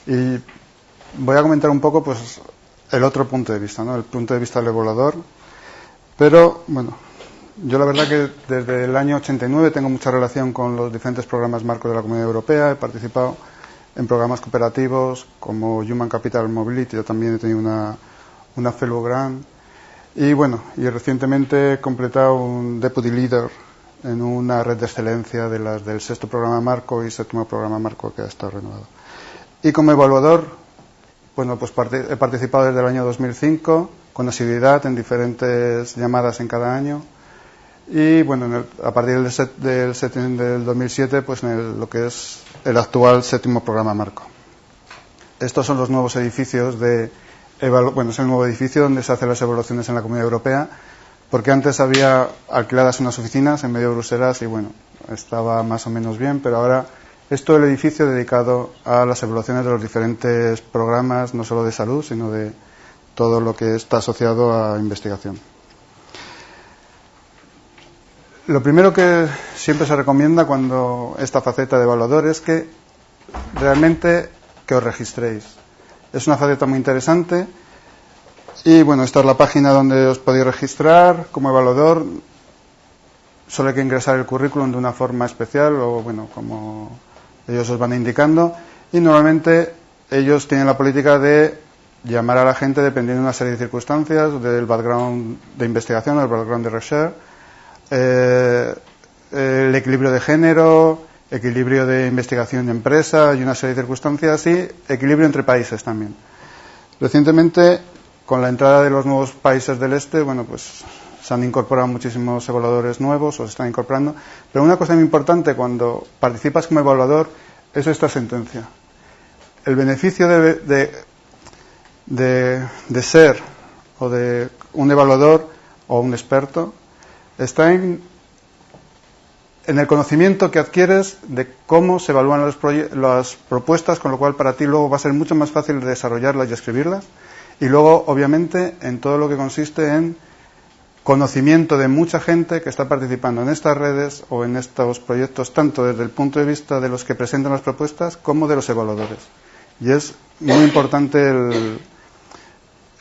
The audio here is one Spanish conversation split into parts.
Y voy a comentar un poco pues el otro punto de vista, ¿no? El punto de vista del evaluador. Pero, bueno, yo la verdad que desde el año 89 tengo mucha relación con los diferentes programas marcos de la Comunidad Europea. He participado en programas cooperativos como Human Capital Mobility. Yo también he tenido una Fellow Grant. Y bueno, y recientemente he completado un Deputy Leader en una red de excelencia de las del sexto programa marco y séptimo programa marco que ha estado renovado. Y como evaluador, bueno, pues he participado desde el año 2005 con asiduidad en diferentes llamadas en cada año. Y bueno, a partir del 2007, pues en lo que es el actual séptimo programa marco. Estos son los nuevos edificios bueno, es el nuevo edificio donde se hacen las evaluaciones en la Comunidad Europea, porque antes había alquiladas unas oficinas en medio de Bruselas y bueno, estaba más o menos bien, pero ahora es todo el edificio dedicado a las evaluaciones de los diferentes programas, no solo de salud, sino de todo lo que está asociado a investigación. Lo primero que siempre se recomienda cuando esta faceta de evaluador es que realmente que os registréis. Es una faceta muy interesante y bueno, esta es la página donde os podéis registrar como evaluador. Solo hay que ingresar el currículum de una forma especial o bueno, como ellos os van indicando, y normalmente ellos tienen la política de llamar a la gente dependiendo de una serie de circunstancias, del background de investigación, del background de research, el equilibrio de género, equilibrio de investigación de empresa y una serie de circunstancias, y equilibrio entre países también. Recientemente, con la entrada de los nuevos países del este, bueno, pues se han incorporado muchísimos evaluadores nuevos o se están incorporando, pero una cosa muy importante cuando participas como evaluador es esta sentencia. El beneficio de ser o de un evaluador o un experto está en el conocimiento que adquieres de cómo se evalúan las propuestas, con lo cual para ti luego va a ser mucho más fácil desarrollarlas y escribirlas, y luego obviamente en todo lo que consiste en conocimiento de mucha gente que está participando en estas redes o en estos proyectos, tanto desde el punto de vista de los que presentan las propuestas como de los evaluadores. Y es muy importante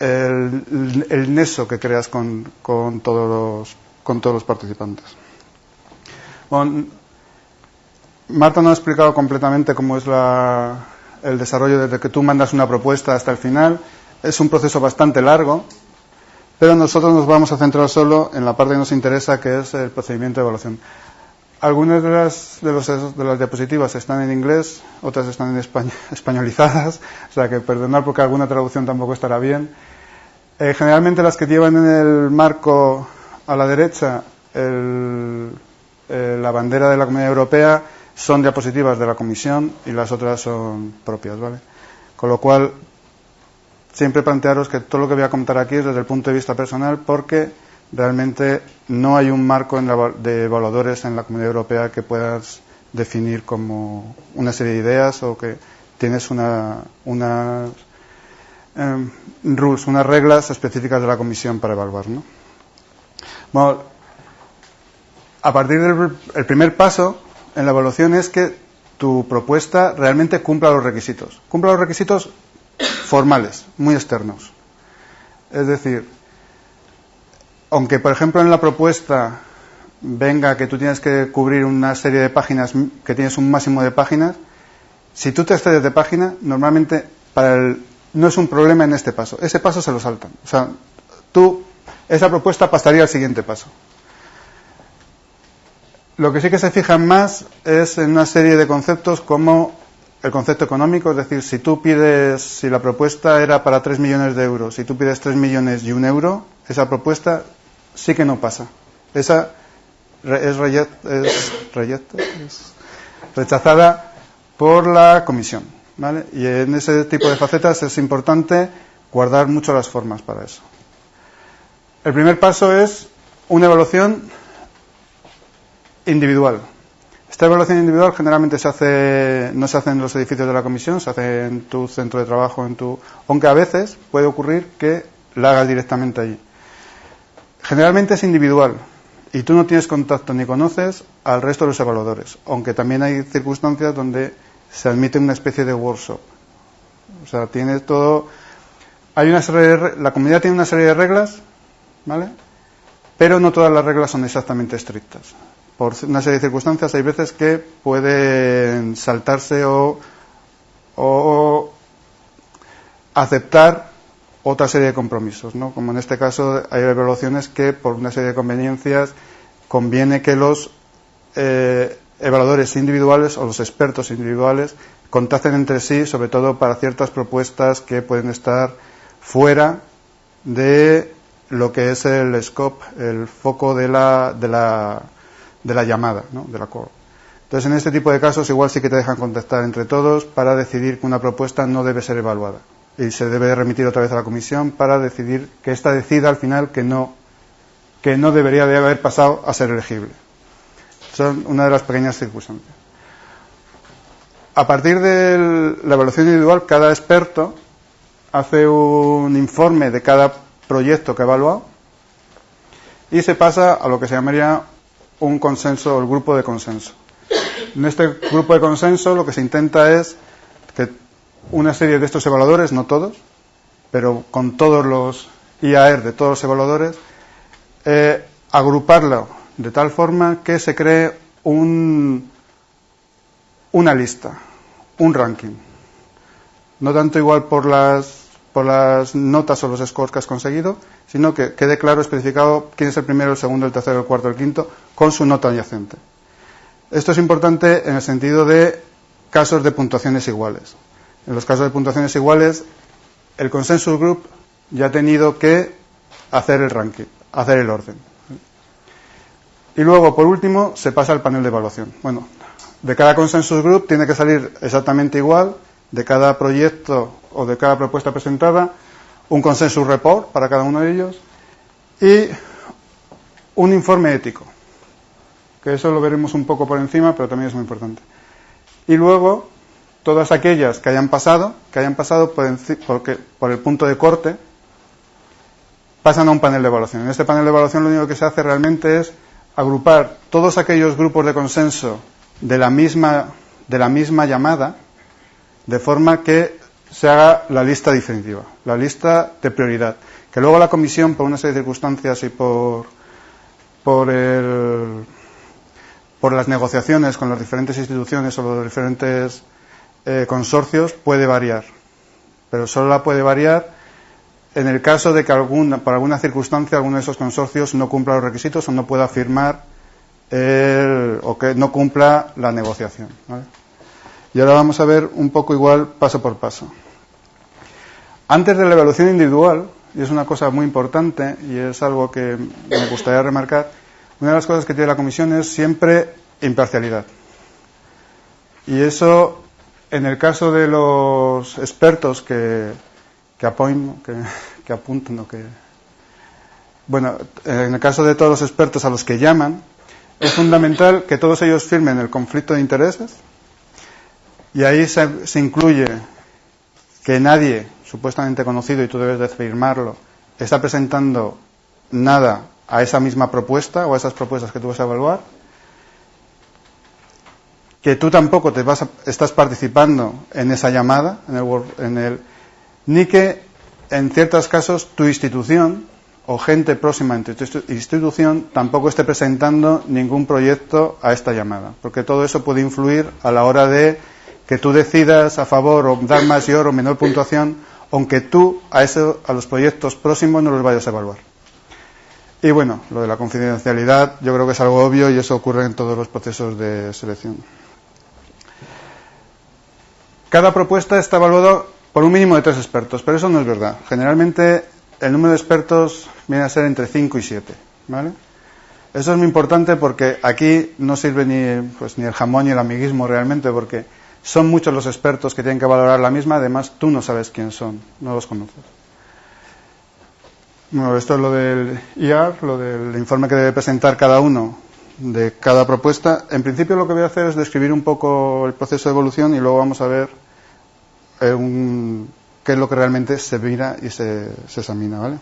el nexo que creas con todos los participantes. Bueno, Marta no ha explicado completamente cómo es el desarrollo desde que tú mandas una propuesta hasta el final. Es un proceso bastante largo, pero nosotros nos vamos a centrar solo en la parte que nos interesa, que es el procedimiento de evaluación. Algunas de las diapositivas están en inglés, otras están en españolizadas, o sea que perdonad porque alguna traducción tampoco estará bien. Generalmente las que llevan en el marco a la derecha la bandera de la Comunidad Europea son diapositivas de la Comisión y las otras son propias, ¿vale? Con lo cual, siempre plantearos que todo lo que voy a contar aquí es desde el punto de vista personal, porque realmente no hay un marco de evaluadores en la Comunidad Europea que puedas definir como una serie de ideas o que tienes unas reglas específicas de la Comisión para evaluar, ¿no? Bueno, a partir del primer paso en la evaluación es que tu propuesta realmente cumpla los requisitos. Cumpla los requisitos formales, muy externos. Es decir, aunque por ejemplo en la propuesta venga que tú tienes que cubrir una serie de páginas, que tienes un máximo de páginas, si tú te excedes de página, normalmente no es un problema en este paso. Ese paso se lo saltan. O sea, esa propuesta pasaría al siguiente paso. Lo que sí que se fijan más es en una serie de conceptos como el concepto económico, es decir, si la propuesta era para 3 millones de euros, si tú pides 3 millones y 1 euro, esa propuesta sí que no pasa. Esa es rechazada por la Comisión, ¿vale? Y en ese tipo de facetas es importante guardar mucho las formas para eso. El primer paso es una evaluación individual. Esta evaluación individual generalmente no se hace en los edificios de la Comisión, se hace en tu centro de trabajo, aunque a veces puede ocurrir que la hagas directamente allí. Generalmente es individual y tú no tienes contacto ni conoces al resto de los evaluadores, aunque también hay circunstancias donde se admite una especie de workshop. O sea, tiene todo... Hay una serie la comunidad tiene una serie de reglas, ¿vale? Pero no todas las reglas son exactamente estrictas. Por una serie de circunstancias hay veces que pueden saltarse o aceptar otra serie de compromisos, ¿no? Como en este caso hay evaluaciones que por una serie de conveniencias conviene que los evaluadores individuales o los expertos individuales contacten entre sí, sobre todo para ciertas propuestas que pueden estar fuera de lo que es el scope, el foco de la llamada, ¿no? De la call. Entonces, en este tipo de casos igual sí que te dejan contactar entre todos para decidir que una propuesta no debe ser evaluada y se debe remitir otra vez a la comisión para decidir que ésta decida al final que no debería de haber pasado a ser elegible. Son una de las pequeñas circunstancias. A partir de la evaluación individual, cada experto hace un informe de cada proyecto que ha evaluado y se pasa a lo que se llamaría un consenso o el grupo de consenso. En este grupo de consenso lo que se intenta es que una serie de estos evaluadores, no todos, pero con todos los IAR de todos los evaluadores, agruparlo de tal forma que se cree una lista, un ranking. No tanto igual por las notas o los scores que has conseguido, sino que quede claro, especificado quién es el primero, el segundo, el tercero, el cuarto, el quinto, con su nota adyacente. Esto es importante en el sentido de casos de puntuaciones iguales. En los casos de puntuaciones iguales, el consensus group ya ha tenido que hacer el ranking, hacer el orden. Y luego, por último, se pasa al panel de evaluación. Bueno, de cada consensus group tiene que salir exactamente igual, de cada proyecto o de cada propuesta presentada, un consensus report para cada uno de ellos y un informe ético, que eso lo veremos un poco por encima, pero también es muy importante. Y luego, todas aquellas que hayan pasado por el punto de corte, pasan a un panel de evaluación. En este panel de evaluación lo único que se hace realmente es agrupar todos aquellos grupos de consenso de la misma llamada, de forma que se haga la lista definitiva, la lista de prioridad, que luego la comisión, por una serie de circunstancias y por las negociaciones con las diferentes instituciones o los diferentes consorcios, puede variar, pero solo la puede variar en el caso de que por alguna circunstancia alguno de esos consorcios no cumpla los requisitos o no pueda firmar o que no cumpla la negociación, ¿vale? Y ahora vamos a ver un poco igual paso por paso. Antes de la evaluación individual, y es una cosa muy importante y es algo que me gustaría remarcar, una de las cosas que tiene la comisión es siempre imparcialidad. Y eso, en el caso de los expertos bueno, en el caso de todos los expertos a los que llaman, es fundamental que todos ellos firmen el conflicto de intereses, y ahí se incluye que nadie supuestamente conocido, y tú debes de firmarlo, está presentando nada a esa misma propuesta o a esas propuestas que tú vas a evaluar, que tú tampoco estás participando en esa llamada, ni que en ciertos casos tu institución o gente próxima en tu institución tampoco esté presentando ningún proyecto a esta llamada, porque todo eso puede influir a la hora de que tú decidas a favor o dar mayor o menor puntuación, aunque tú a los proyectos próximos no los vayas a evaluar. Y bueno, lo de la confidencialidad yo creo que es algo obvio y eso ocurre en todos los procesos de selección. Cada propuesta está evaluada por un mínimo de 3 expertos, pero eso no es verdad. Generalmente el número de expertos viene a ser entre 5 y 7, ¿vale? Eso es muy importante porque aquí no sirve ni el jamón ni el amiguismo realmente, porque son muchos los expertos que tienen que valorar la misma, además tú no sabes quién son, no los conoces. Bueno, esto es lo del IAR, lo del informe que debe presentar cada uno de cada propuesta. En principio lo que voy a hacer es describir un poco el proceso de evolución y luego vamos a ver qué es lo que realmente se mira y se examina, ¿vale?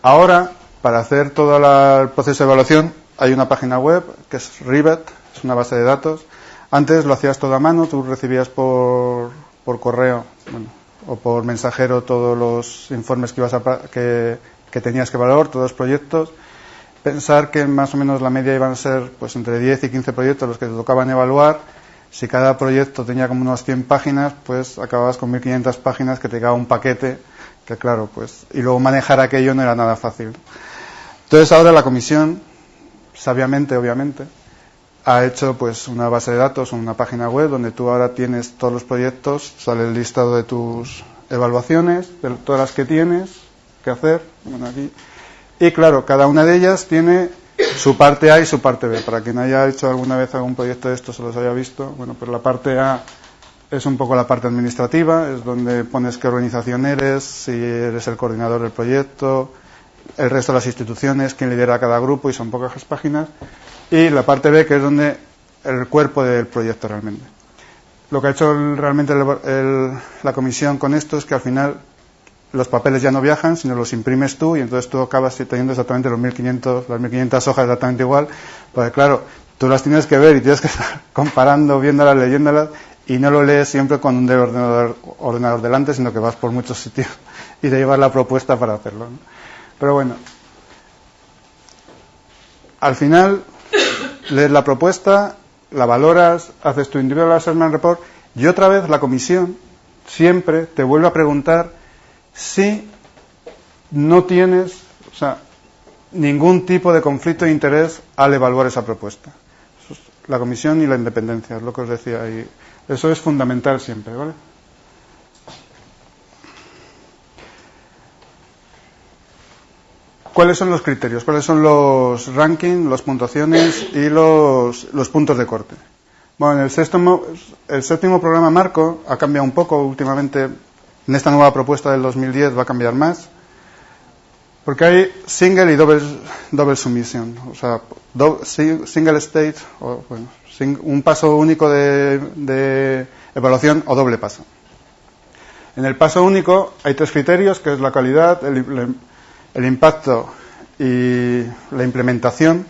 Ahora, para hacer todo el proceso de evaluación, hay una página web que es Rivet, es una base de datos. Antes lo hacías todo a mano, tú recibías por por correo, bueno, o por mensajero todos los informes que tenías que evaluar, todos los proyectos. Pensar que más o menos la media iban a ser pues entre 10 y 15 proyectos los que te tocaban evaluar. Si cada proyecto tenía como unas 100 páginas, pues acababas con 1500 páginas que te llegaba un paquete, que claro, pues, y luego manejar aquello no era nada fácil. Entonces ahora la comisión, sabiamente, obviamente, ha hecho pues una base de datos, una página web donde tú ahora tienes todos los proyectos, sale el listado de tus evaluaciones, de todas las que tienes que hacer, bueno, aquí. Y claro, cada una de ellas tiene su parte A y su parte B. Para quien haya hecho alguna vez algún proyecto de estos o los haya visto, bueno, pues la parte A es un poco la parte administrativa, es donde pones qué organización eres, si eres el coordinador del proyecto, el resto de las instituciones, quién lidera cada grupo, y son pocas páginas. Y la parte B, que es donde el cuerpo del proyecto realmente. Lo que ha hecho realmente la comisión con esto es que al final los papeles ya no viajan, sino los imprimes tú, y entonces tú acabas teniendo exactamente las 1500 hojas exactamente igual, porque claro, tú las tienes que ver y tienes que estar comparando, viéndolas, leyéndolas, y no lo lees siempre con un ordenador delante, sino que vas por muchos sitios y te llevas la propuesta para hacerlo, ¿no? Pero bueno, al final lees la propuesta, la valoras, haces tu individual assessment report, y otra vez la comisión siempre te vuelve a preguntar si no tienes, o sea, ningún tipo de conflicto de interés al evaluar esa propuesta. Eso es la comisión y la independencia, es lo que os decía, y eso es fundamental siempre, ¿vale? ¿Cuáles son los criterios? ¿Cuáles son los rankings, las puntuaciones y los puntos de corte? Bueno, el séptimo programa marco ha cambiado un poco últimamente. En esta nueva propuesta del 2010 va a cambiar más, porque hay single y double submission, o sea, single stage, o, bueno, un paso único de evaluación o doble paso. En el paso único hay 3 criterios, que es la calidad, el impacto y la implementación,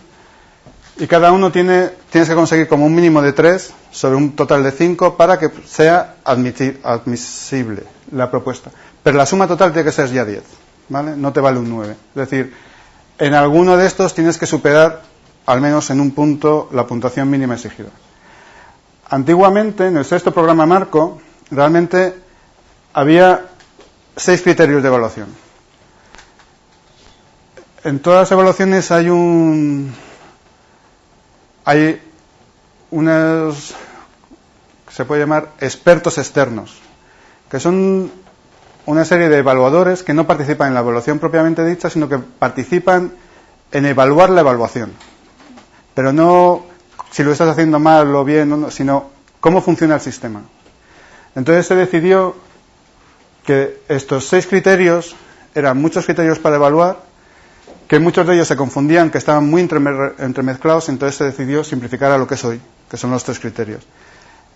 y cada uno tienes que conseguir como un mínimo de 3 sobre un total de 5 para que sea admisible la propuesta. Pero la suma total tiene que ser ya 10, ¿vale? No te vale un 9. Es decir, en alguno de estos tienes que superar, al menos en un punto, la puntuación mínima exigida. Antiguamente, en el sexto programa marco, realmente había 6 criterios de evaluación. En todas las evaluaciones hay unos, se puede llamar expertos externos, que son una serie de evaluadores que no participan en la evaluación propiamente dicha, sino que participan en evaluar la evaluación. Pero no si lo estás haciendo mal o bien, sino cómo funciona el sistema. Entonces se decidió que estos 6 criterios eran muchos criterios para evaluar, que muchos de ellos se confundían, que estaban muy entremezclados, entonces se decidió simplificar a lo que es hoy, que son los 3 criterios.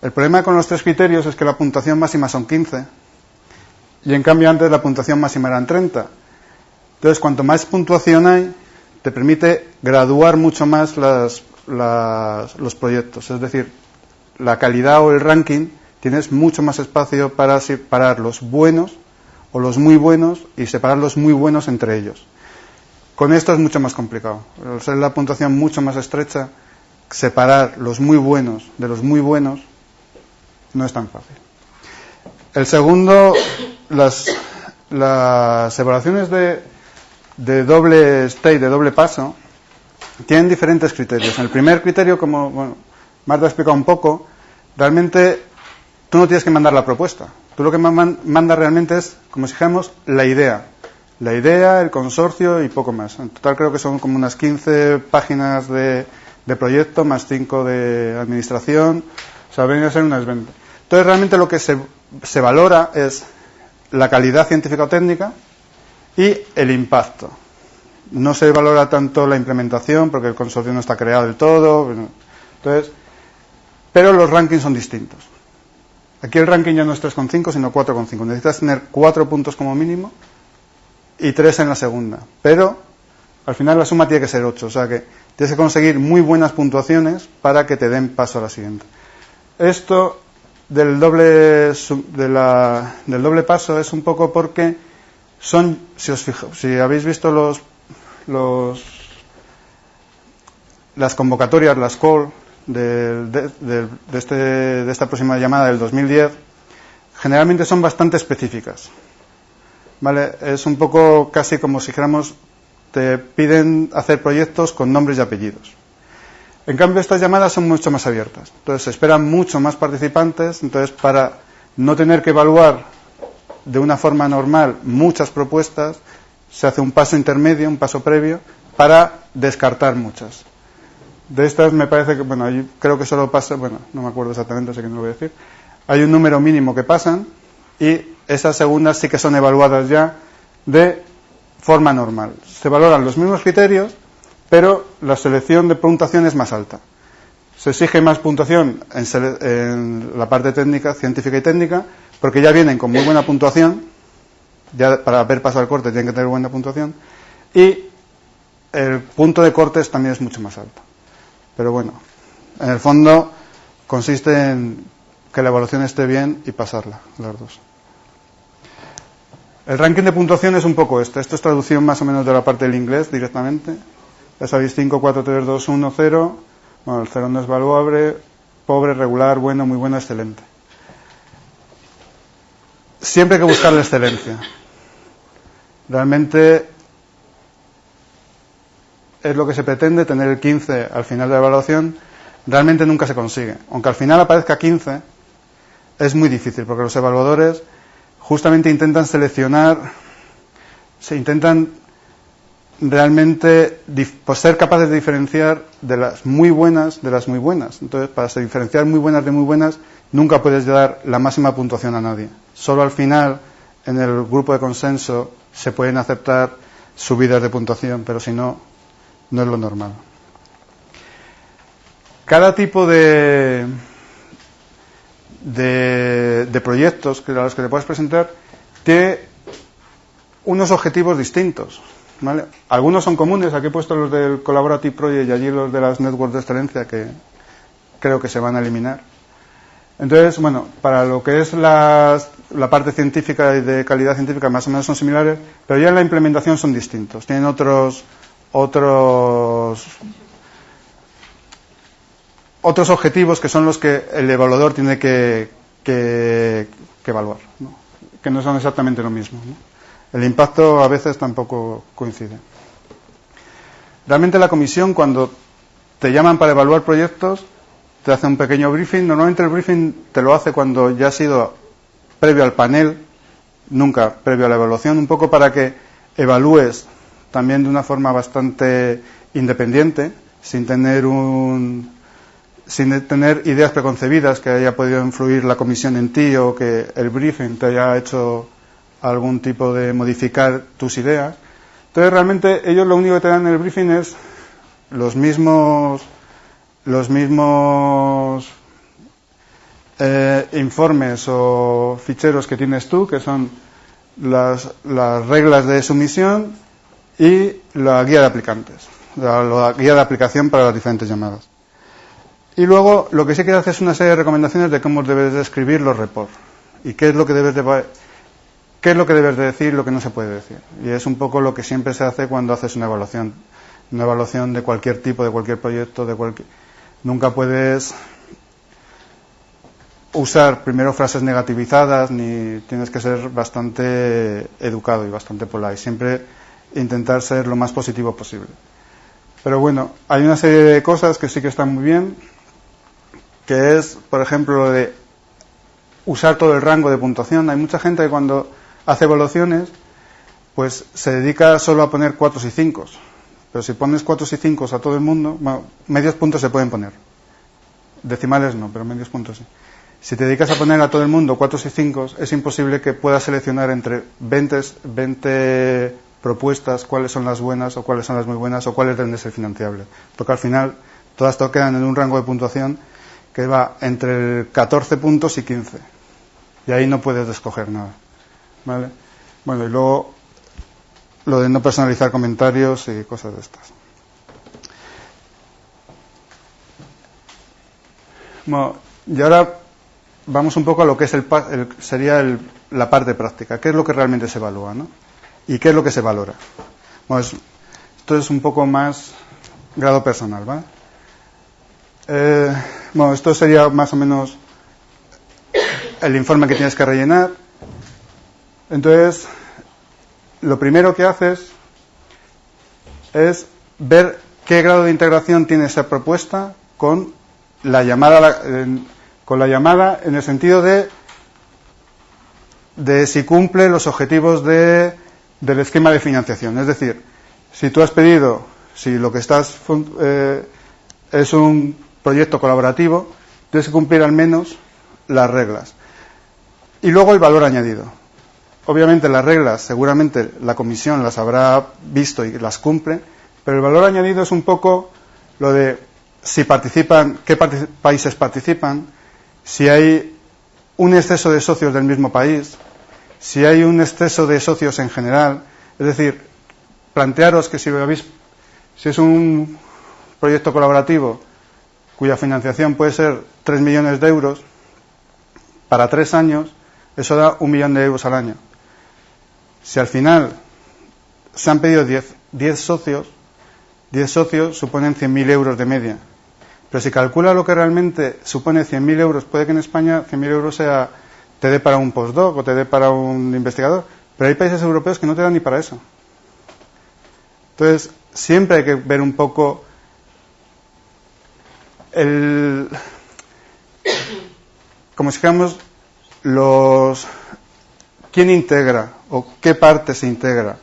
El problema con los 3 criterios es que la puntuación máxima son 15, y en cambio antes la puntuación máxima eran 30. Entonces, cuanto más puntuación hay, te permite graduar mucho más los proyectos. Es decir, la calidad o el ranking, tienes mucho más espacio para separar los buenos o los muy buenos y separar los muy buenos entre ellos. Con esto es mucho más complicado. Al ser la puntuación mucho más estrecha, separar los muy buenos de los muy buenos no es tan fácil. El segundo, las evaluaciones de doble stage, de doble paso, tienen diferentes criterios. En el primer criterio, como Marta ha explicado un poco, realmente tú no tienes que mandar la propuesta. Tú lo que mandas realmente es, como si dijéramos, la idea, el consorcio y poco más. En total creo que son como unas 15 páginas de proyecto más 5 de administración, o sea, vienen a ser unas 20. Entonces realmente lo que se valora es la calidad científico-técnica y el impacto. No se valora tanto la implementación porque el consorcio no está creado del todo. Entonces, pero los rankings son distintos. Aquí el ranking ya no es 3,5 sino 4,5. Necesitas tener 4 puntos como mínimo y 3 en la segunda. Pero al final la suma tiene que ser 8. O sea que tienes que conseguir muy buenas puntuaciones para que te den paso a la siguiente. Esto del doble paso es un poco porque son, si habéis visto las convocatorias, las call de esta próxima llamada del 2010, generalmente son bastante específicas, ¿vale? Es un poco casi como si dijéramos, te piden hacer proyectos con nombres y apellidos. En cambio, estas llamadas son mucho más abiertas. Entonces, se esperan mucho más participantes. Entonces, para no tener que evaluar de una forma normal muchas propuestas, se hace un paso intermedio, un paso previo, para descartar muchas. De estas me parece que, bueno, creo que solo pasa, bueno, no me acuerdo exactamente, así que no lo voy a decir. Hay un número mínimo que pasan y esas segundas sí que son evaluadas ya de forma normal. Se valoran los mismos criterios, pero la selección de puntuación es más alta. Se exige más puntuación en la parte técnica, científica y técnica, porque ya vienen con muy buena puntuación, ya para haber pasado el corte tienen que tener buena puntuación, y el punto de cortes también es mucho más alto. Pero bueno, en el fondo consiste en que la evaluación esté bien y pasarla, las dos. El ranking de puntuación es un poco esto es traducción más o menos de la parte del inglés directamente. Ya sabéis, 5, 4, 3, 2, 1, 0. Bueno, el 0 no es valuable, pobre, regular, bueno, muy bueno, excelente. Siempre hay que buscar la excelencia. Realmente es lo que se pretende, tener el 15 al final de la evaluación. Realmente nunca se consigue. Aunque al final aparezca 15, es muy difícil, porque los evaluadores justamente intentan seleccionar, realmente pues ser capaces de diferenciar de las muy buenas de las muy buenas. Entonces, para diferenciar muy buenas de muy buenas, nunca puedes dar la máxima puntuación a nadie. Solo al final, en el grupo de consenso, se pueden aceptar subidas de puntuación, pero si no, no es lo normal. Cada tipo de proyectos a los que te puedes presentar tiene unos objetivos distintos, ¿vale? Algunos son comunes, aquí he puesto los del Collaborative Project y allí los de las Networks de Excelencia, que creo que se van a eliminar. Entonces, bueno, para lo que es la parte científica y de calidad científica más o menos son similares, pero ya en la implementación son distintos, tienen otros objetivos que son los que el evaluador tiene que evaluar, ¿no? Que no son exactamente lo mismo, ¿no? El impacto a veces tampoco coincide. Realmente la comisión, cuando te llaman para evaluar proyectos, te hace un pequeño briefing. Normalmente el briefing te lo hace cuando ya ha sido previo al panel, nunca previo a la evaluación, un poco para que evalúes también de una forma bastante independiente, sin tener ideas preconcebidas que haya podido influir la comisión en ti o que el briefing te haya hecho algún tipo de modificar tus ideas. Entonces realmente ellos lo único que te dan en el briefing es los mismos informes o ficheros que tienes tú, que son las reglas de sumisión y la guía de aplicantes, la guía de aplicación para las diferentes llamadas. Y luego lo que sí que hace es una serie de recomendaciones de cómo debes de escribir los reports y qué es lo que debes de decir y lo que no se puede decir. Y es un poco lo que siempre se hace cuando haces una evaluación de cualquier tipo, de cualquier proyecto, nunca puedes usar primero frases negativizadas, ni tienes que ser bastante educado y bastante polite. Siempre intentar ser lo más positivo posible. Pero bueno, hay una serie de cosas que sí que están muy bien, que es, por ejemplo, lo de usar todo el rango de puntuación. Hay mucha gente que cuando hace evaluaciones, pues se dedica solo a poner 4 y 5. Pero si pones 4 y 5 a todo el mundo, bueno, medios puntos se pueden poner. Decimales no, pero medios puntos sí. Si te dedicas a poner a todo el mundo 4 y 5, es imposible que puedas seleccionar entre 20 propuestas cuáles son las buenas o cuáles son las muy buenas o cuáles deben de ser financiables. Porque al final todas quedan en un rango de puntuación que va entre 14 puntos y 15. Y ahí no puedes escoger nada, ¿vale? Bueno, y luego lo de no personalizar comentarios y cosas de estas. Bueno, y ahora vamos un poco a lo que es sería la parte práctica. ¿Qué es lo que realmente se evalúa, ¿no? ¿Y qué es lo que se valora? Bueno, esto es un poco más grado personal, ¿vale? Bueno, esto sería más o menos el informe que tienes que rellenar. Entonces, lo primero que haces es ver qué grado de integración tiene esa propuesta con la llamada en el sentido de si cumple los objetivos del esquema de financiación. Es decir, si tú has pedido, si lo que estás es un proyecto colaborativo, tienes que cumplir al menos las reglas. Y luego el valor añadido. Obviamente las reglas, seguramente la comisión las habrá visto y las cumple, pero el valor añadido es un poco lo de si participan, qué países participan, si hay un exceso de socios del mismo país, si hay un exceso de socios en general. Es decir, plantearos que si es un proyecto colaborativo cuya financiación puede ser 3 millones de euros para 3 años, eso da 1 millón de euros al año. Si al final se han pedido 10 socios, 10 socios suponen 100.000 euros de media. Pero si calcula lo que realmente supone 100.000 euros, puede que en España 100.000 euros te dé para un postdoc o te dé para un investigador. Pero hay países europeos que no te dan ni para eso. Entonces, siempre hay que ver un poco como si dijéramos, quién integra o qué parte se integra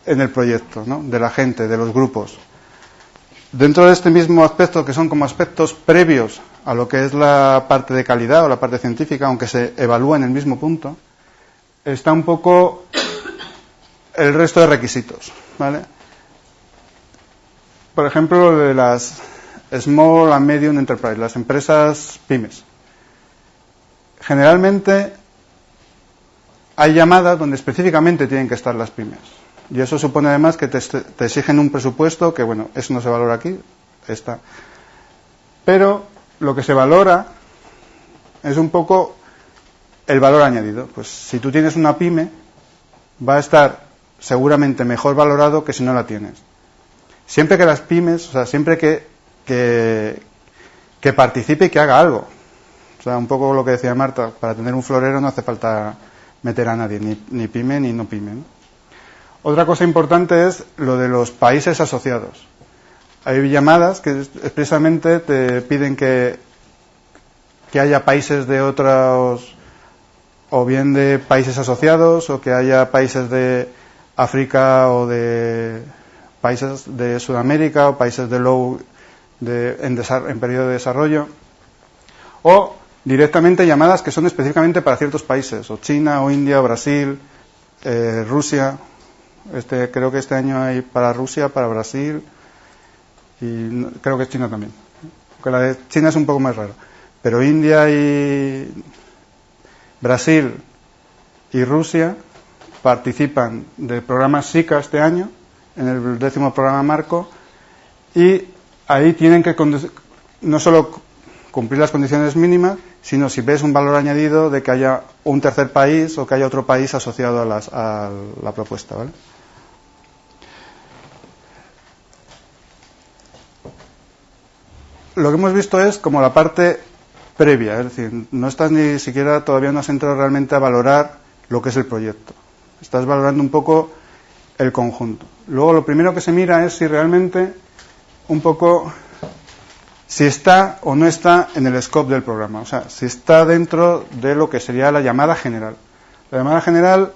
en el proyecto, ¿no? De la gente, de los grupos. Dentro de este mismo aspecto, que son como aspectos previos a lo que es la parte de calidad o la parte científica, aunque se evalúa en el mismo punto, está un poco el resto de requisitos, ¿vale? Por ejemplo, de las Small and Medium Enterprise, las empresas pymes. Generalmente hay llamadas donde específicamente tienen que estar las pymes. Y eso supone además que te exigen un presupuesto que, bueno, eso no se valora aquí, está. Pero lo que se valora es un poco el valor añadido. Pues si tú tienes una pyme, va a estar seguramente mejor valorado que si no la tienes. Siempre que las pymes, o sea, siempre que participe y que haga algo. O sea, un poco lo que decía Marta, para tener un florero no hace falta meter a nadie, ni pyme ni no pyme, ¿no? Otra cosa importante es lo de los países asociados. Hay llamadas que expresamente te piden que haya países de otros, o bien de países asociados, o que haya países de África o de países de Sudamérica o países en periodo de desarrollo, o directamente llamadas que son específicamente para ciertos países, o China, o India, o Brasil, Rusia. Creo que este año hay para Rusia, para Brasil y creo que China también. Aunque la de China es un poco más rara. Pero India y Brasil y Rusia participan del programa SICA este año, en el 10º programa marco, y ahí tienen que no solo cumplir las condiciones mínimas, sino si ves un valor añadido de que haya un tercer país o que haya otro país asociado a la propuesta, ¿vale? Lo que hemos visto es como la parte previa, es decir, no estás ni siquiera, todavía no has entrado realmente a valorar lo que es el proyecto. Estás valorando un poco el conjunto. Luego lo primero que se mira es si realmente un poco si está o no está en el scope del programa, o sea, si está dentro de lo que sería la llamada general. La llamada general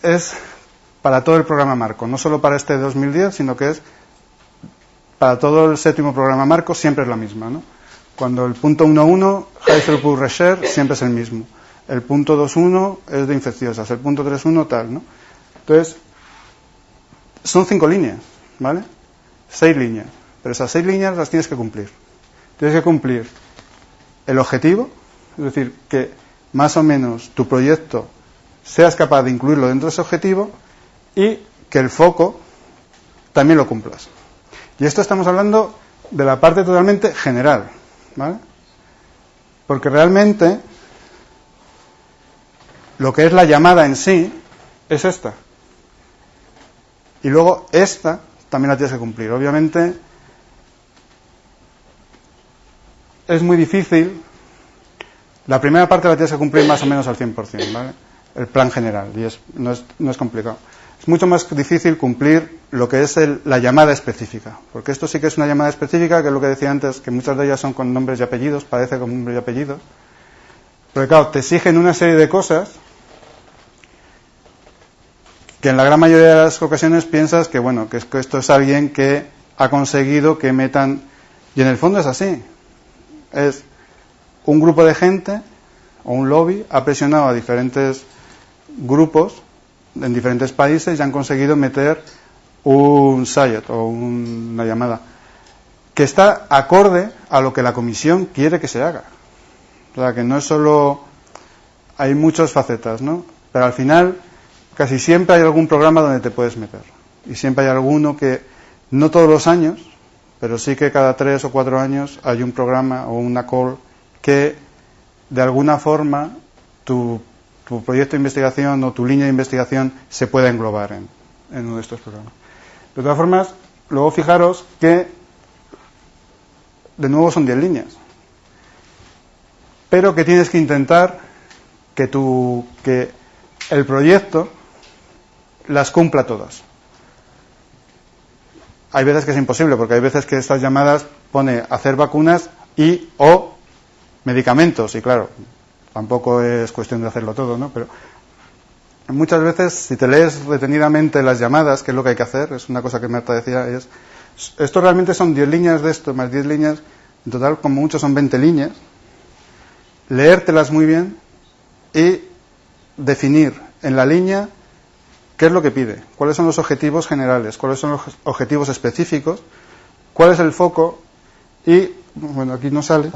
es para todo el programa marco, no solo para este 2010, sino que es para todo el 7º programa marco, siempre es la misma, ¿no? Cuando el punto 1.1, High Throughput Research, siempre es el mismo. El punto 2.1 es de infecciosas, el punto 3.1 tal, ¿no? Entonces, son 5 líneas, ¿vale? 6 líneas. Pero esas 6 líneas las tienes que cumplir. Tienes que cumplir el objetivo, es decir, que más o menos tu proyecto seas capaz de incluirlo dentro de ese objetivo y que el foco también lo cumplas. Y esto estamos hablando de la parte totalmente general, ¿vale? Porque realmente lo que es la llamada en sí es esta. Y luego esta también la tienes que cumplir. Obviamente es muy difícil. La primera parte la tienes que cumplir más o menos al 100%, ¿vale? El plan general, y no es complicado. Es mucho más difícil cumplir lo que es la llamada específica, porque esto sí que es una llamada específica, que es lo que decía antes, que muchas de ellas son con nombres y apellidos, parece con nombres y apellidos, pero claro, te exigen una serie de cosas que en la gran mayoría de las ocasiones piensas que, bueno, que esto es alguien que ha conseguido que metan, y en el fondo es así, es un grupo de gente o un lobby ha presionado a diferentes grupos en diferentes países y han conseguido meter un sayet o una llamada que está acorde a lo que la comisión quiere que se haga. O sea, que no es solo, hay muchas facetas, ¿no? Pero al final casi siempre hay algún programa donde te puedes meter, y siempre hay alguno que, no todos los años, pero sí que cada 3 o 4 años hay un programa o una call que de alguna forma tu proyecto de investigación o tu línea de investigación se pueda englobar en uno de estos programas. De todas formas, luego fijaros que de nuevo son 10 líneas, pero que tienes que intentar que el proyecto las cumpla todas. Hay veces que es imposible, porque hay veces que estas llamadas pone hacer vacunas y o medicamentos, y claro, tampoco es cuestión de hacerlo todo, ¿no? Pero muchas veces, si te lees detenidamente las llamadas, que es lo que hay que hacer, es una cosa que Marta decía, esto realmente son 10 líneas de esto, más 10 líneas, en total como mucho son 20 líneas, leértelas muy bien y definir en la línea qué es lo que pide, cuáles son los objetivos generales, cuáles son los objetivos específicos, cuál es el foco y, bueno, aquí no sale,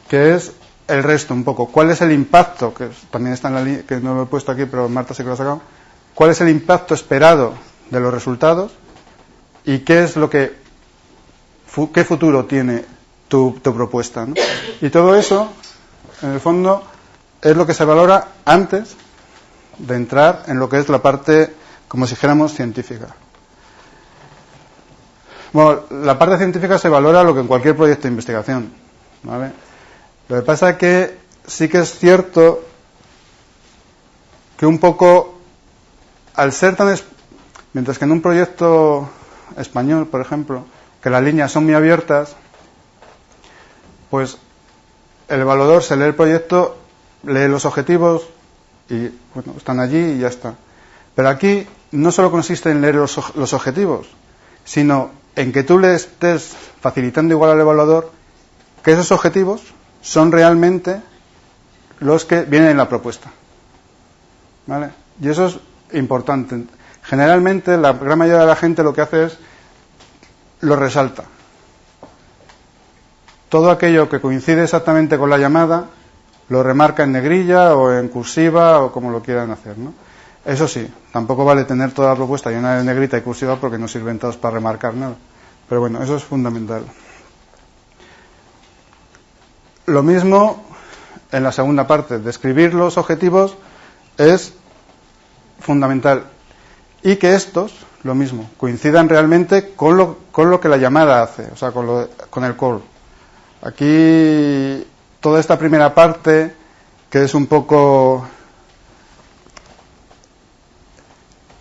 que es el resto un poco. ¿Cuál es el impacto? Que también está en la línea, que no lo he puesto aquí, pero Marta sí que lo ha sacado. ¿Cuál es el impacto esperado de los resultados? ¿Y qué es qué futuro tiene tu propuesta, ¿no? Y todo eso, en el fondo, es lo que se valora antes de entrar en lo que es la parte, como si dijéramos, científica. Bueno, la parte científica se valora lo que en cualquier proyecto de investigación, ¿vale? Lo que pasa es que sí que es cierto que un poco, al ser mientras que en un proyecto español, por ejemplo, que las líneas son muy abiertas, pues el evaluador se lee el proyecto, lee los objetivos y, bueno, están allí y ya está. Pero aquí no solo consiste en leer los objetivos, sino en que tú le estés facilitando igual al evaluador que esos objetivos son realmente los que vienen en la propuesta, ¿vale? Y eso es importante. Generalmente la gran mayoría de la gente lo que hace es lo resalta. Todo aquello que coincide exactamente con la llamada lo remarca en negrilla o en cursiva o como lo quieran hacer, ¿no? Eso sí, tampoco vale tener toda la propuesta llena de negrita y cursiva porque no sirven todos para remarcar nada. Pero bueno, eso es fundamental. Lo mismo en la segunda parte, describir los objetivos es fundamental y que estos, lo mismo, coincidan realmente con lo que la llamada hace, o sea, con el call. Aquí toda esta primera parte, que es un poco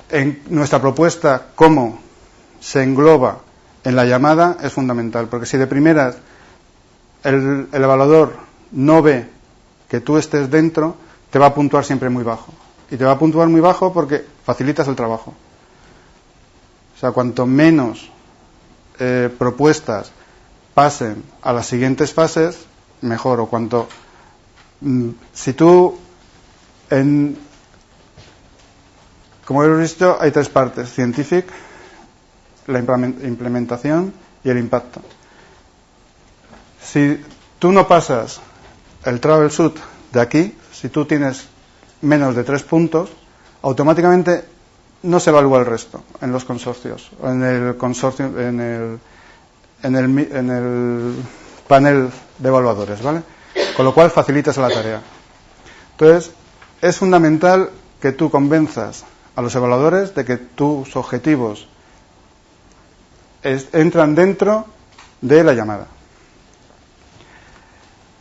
en nuestra propuesta cómo se engloba en la llamada, es fundamental, porque si de primeras el evaluador no ve que tú estés dentro, te va a puntuar siempre muy bajo. Y te va a puntuar muy bajo porque facilitas el trabajo. O sea, cuanto menos propuestas pasen a las siguientes fases, mejor. O cuanto... si tú... como hemos visto, hay 3 partes. Scientific, la implementación y el impacto. Si tú no pasas el troubleshoot de aquí, si tú tienes menos de 3 puntos, automáticamente no se evalúa el resto en los consorcios, o en el consorcio, en el panel de evaluadores, ¿vale? Con lo cual facilitas la tarea. Entonces, es fundamental que tú convenzas a los evaluadores de que tus objetivos entran dentro de la llamada.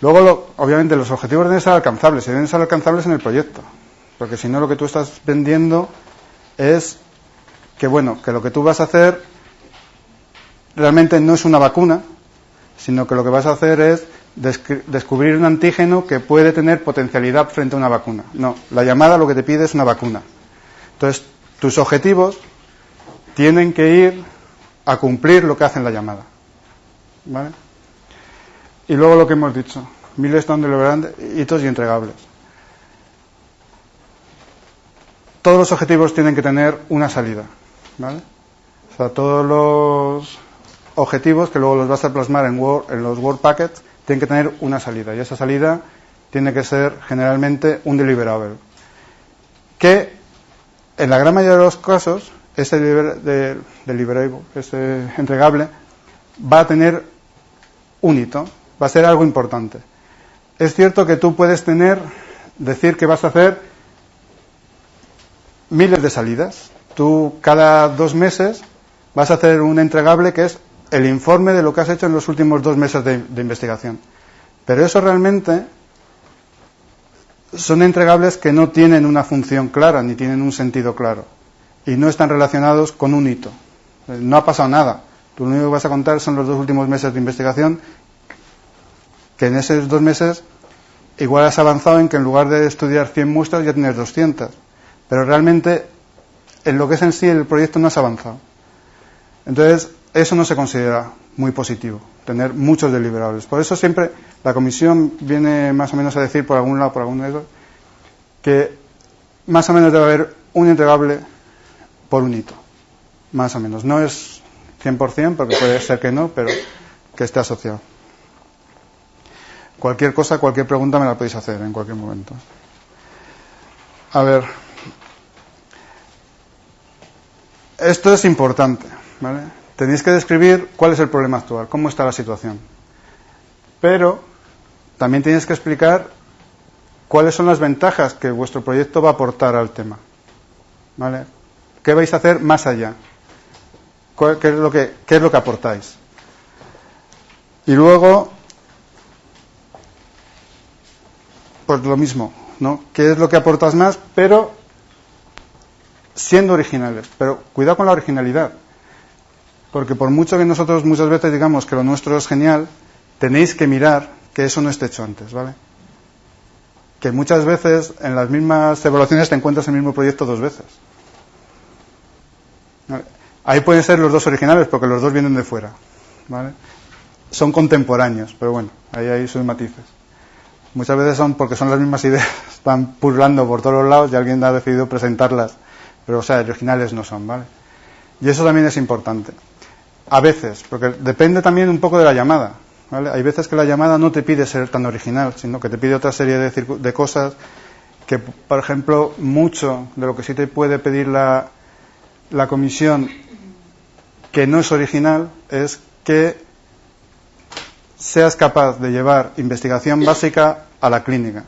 Luego, obviamente, los objetivos deben ser alcanzables, y deben ser alcanzables en el proyecto, porque si no lo que tú estás vendiendo es que, bueno, que lo que tú vas a hacer realmente no es una vacuna, sino que lo que vas a hacer es descubrir un antígeno que puede tener potencialidad frente a una vacuna. No, la llamada lo que te pide es una vacuna. Entonces, tus objetivos tienen que ir a cumplir lo que hace la llamada, ¿vale? Y luego lo que hemos dicho, milestone, deliverable, hitos y entregables. Todos los objetivos tienen que tener una salida, ¿vale? O sea, todos los objetivos que luego los vas a plasmar en los Word Packets tienen que tener una salida, y esa salida tiene que ser generalmente un deliverable, que en la gran mayoría de los casos ese deliverable, ese entregable, va a tener un hito, va a ser algo importante. Es cierto que tú puedes decir que vas a hacer miles de salidas. Tú cada 2 meses vas a hacer un entregable que es el informe de lo que has hecho en los últimos 2 meses de investigación. Pero eso realmente son entregables que no tienen una función clara, ni tienen un sentido claro, y no están relacionados con un hito. No ha pasado nada. Tú lo único que vas a contar son los 2 últimos meses de investigación, que en esos 2 meses igual has avanzado en que en lugar de estudiar 100 muestras ya tienes 200. Pero realmente en lo que es en sí el proyecto no has avanzado. Entonces, eso no se considera muy positivo, tener muchos deliberables. Por eso siempre la comisión viene más o menos a decir por algún lado, por algún lado, que más o menos debe haber un entregable por un hito. Más o menos. No es 100%, porque puede ser que no, pero que esté asociado. Cualquier cosa, cualquier pregunta me la podéis hacer en cualquier momento. A ver. Esto es importante, ¿vale? Tenéis que describir cuál es el problema actual, cómo está la situación. Pero también tenéis que explicar cuáles son las ventajas que vuestro proyecto va a aportar al tema, ¿vale? ¿Qué vais a hacer más allá? ¿Qué es lo que aportáis? Y luego, pues lo mismo, ¿no? ¿Qué es lo que aportas más? Pero siendo originales. Pero cuidado con la originalidad. Porque por mucho que nosotros muchas veces digamos que lo nuestro es genial, tenéis que mirar que eso no esté hecho antes, ¿vale? Que muchas veces en las mismas evaluaciones te encuentras el mismo proyecto 2 veces. ¿Vale? Ahí pueden ser los 2 originales porque los 2 vienen de fuera, ¿vale? Son contemporáneos, pero bueno, ahí hay sus matices. Muchas veces son porque son las mismas ideas, están pululando por todos los lados y alguien ha decidido presentarlas, pero o sea, originales no son, ¿vale? Y eso también es importante. A veces, porque depende también un poco de la llamada, ¿vale? Hay veces que la llamada no te pide ser tan original, sino que te pide otra serie de cosas que, por ejemplo, mucho de lo que sí te puede pedir la comisión que no es original es que seas capaz de llevar investigación básica a la clínica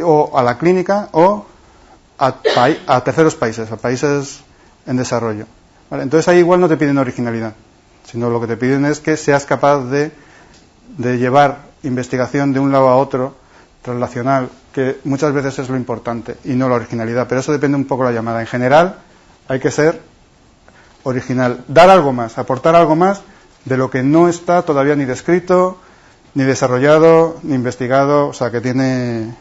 o a terceros países, a países en desarrollo, ¿vale? Entonces ahí igual no te piden originalidad, sino lo que te piden es que seas capaz de llevar investigación de un lado a otro translacional, que muchas veces es lo importante y no la originalidad, pero eso depende un poco de la llamada. En general hay que ser original, dar algo más, aportar algo más de lo que no está todavía ni descrito, ni desarrollado, ni investigado, o sea, que tiene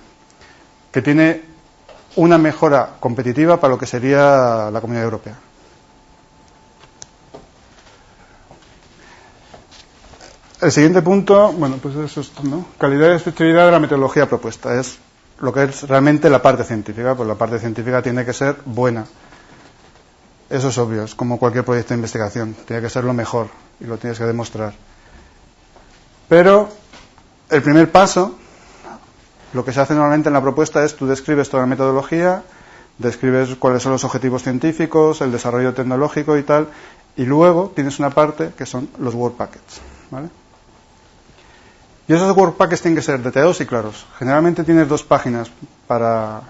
una mejora competitiva para lo que sería la Comunidad Europea. El siguiente punto, bueno, pues eso es, ¿no? Calidad y efectividad de la metodología propuesta. Es lo que es realmente la parte científica, pues la parte científica tiene que ser buena. Eso es obvio, es como cualquier proyecto de investigación, tiene que ser lo mejor y lo tienes que demostrar. Pero el primer paso, lo que se hace normalmente en la propuesta es tú describes toda la metodología, describes cuáles son los objetivos científicos, el desarrollo tecnológico y tal, y luego tienes una parte que son los Word Packets, ¿vale? Y esos Work Packets tienen que ser detallados y claros. Generalmente tienes 2 páginas para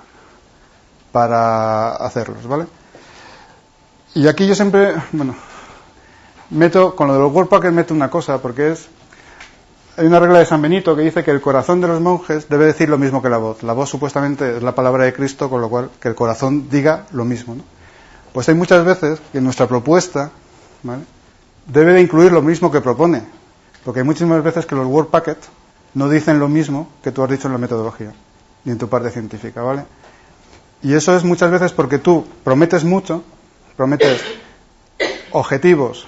hacerlos, ¿vale? Y aquí yo siempre, con lo de los Work Packets meto una cosa, porque hay una regla de San Benito que dice que el corazón de los monjes debe decir lo mismo que la voz. La voz supuestamente es la palabra de Cristo, con lo cual que el corazón diga lo mismo, ¿no? Pues hay muchas veces que nuestra propuesta, ¿vale?, debe de incluir lo mismo que propone, porque hay muchísimas veces que los Work Packets no dicen lo mismo que tú has dicho en la metodología, ni en tu parte científica, ¿vale? Y eso es muchas veces porque tú prometes mucho, prometes objetivos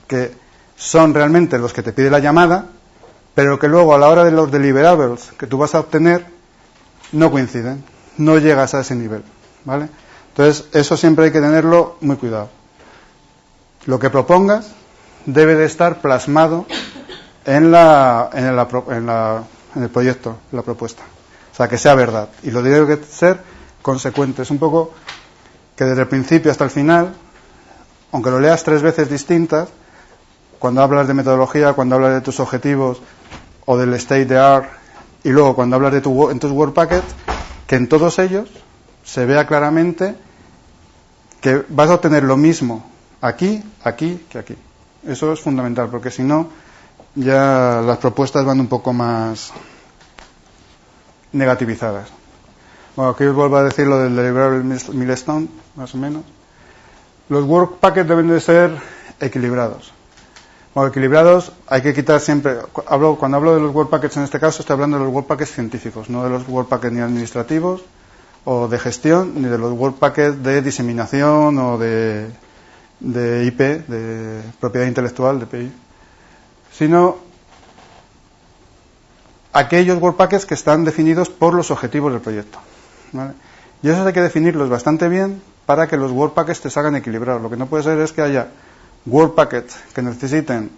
que son realmente los que te pide la llamada, pero que luego a la hora de los deliverables que tú vas a obtener no coinciden, no llegas a ese nivel, ¿vale? Entonces eso siempre hay que tenerlo muy cuidado. Lo que propongas debe de estar plasmado en el proyecto, en la propuesta, o sea, que sea verdad, y lo debe que ser consecuente. Es un poco que desde el principio hasta el final, aunque lo leas 3 veces distintas, cuando hablas de metodología, cuando hablas de tus objetivos o del state de art, y luego cuando hablas de en tus Work Packets, que en todos ellos se vea claramente que vas a obtener lo mismo aquí que aquí. Eso es fundamental, porque si no, ya las propuestas van un poco más negativizadas. Bueno, aquí os vuelvo a decir lo del deliverable milestone, más o menos. Los Work Packets deben de ser equilibrados. Bueno, equilibrados hay que quitar siempre. Cuando hablo de los Work Packets en este caso, estoy hablando de los Work Packets científicos, no de los Work Packets ni administrativos o de gestión, ni de los Work Packets de diseminación o de IP, de propiedad intelectual, de PI, sino aquellos Work Packets que están definidos por los objetivos del proyecto, ¿vale? Y esos hay que definirlos bastante bien para que los Work Packets te salgan equilibrados. Lo que no puede ser es que haya Work Packets que necesiten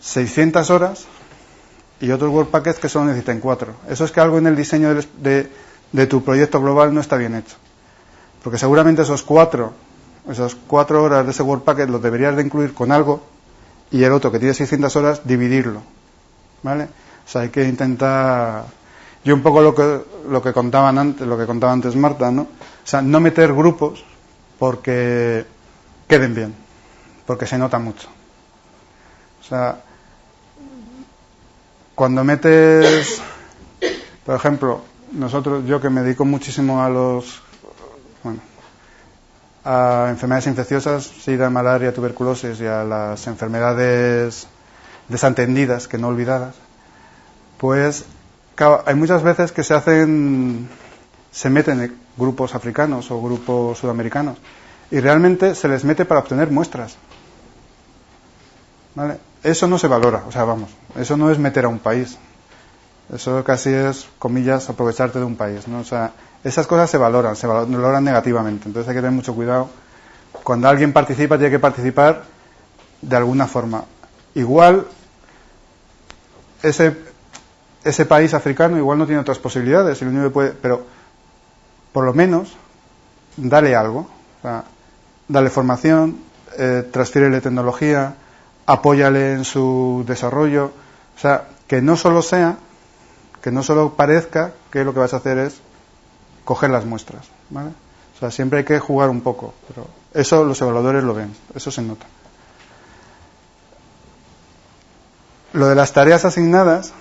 600 horas y otros Work Packets que solo necesiten 4. Eso es que algo en el diseño de tu proyecto global no está bien hecho, porque seguramente esas 4 horas de ese Work Packet los deberías de incluir con algo, y el otro que tiene 600 horas dividirlo, ¿vale? O sea, hay que intentar, y un poco lo que contaba antes Marta, ¿no? O sea, no meter grupos porque queden bien, porque se nota mucho. O sea, cuando metes, por ejemplo, yo que me dedico muchísimo a enfermedades infecciosas, SIDA, malaria, tuberculosis y a las enfermedades desatendidas, que no olvidadas, pues claro, hay muchas veces que se meten grupos africanos o grupos sudamericanos y realmente se les mete para obtener muestras, ¿vale? Eso no se valora, o sea, eso no es meter a un país, eso casi es, comillas, aprovecharte de un país, ¿no? O sea, esas cosas se valoran negativamente. Entonces hay que tener mucho cuidado. Cuando alguien participa, tiene que participar de alguna forma. Igual, ese país africano igual no tiene otras posibilidades, pero por lo menos dale algo. O sea, dale formación, transfiérele tecnología, apóyale en su desarrollo. O sea, que no solo parezca que lo que vas a hacer es coger las muestras, ¿vale? O sea, siempre hay que jugar un poco, pero eso los evaluadores lo ven, eso se nota. Lo de las tareas asignadas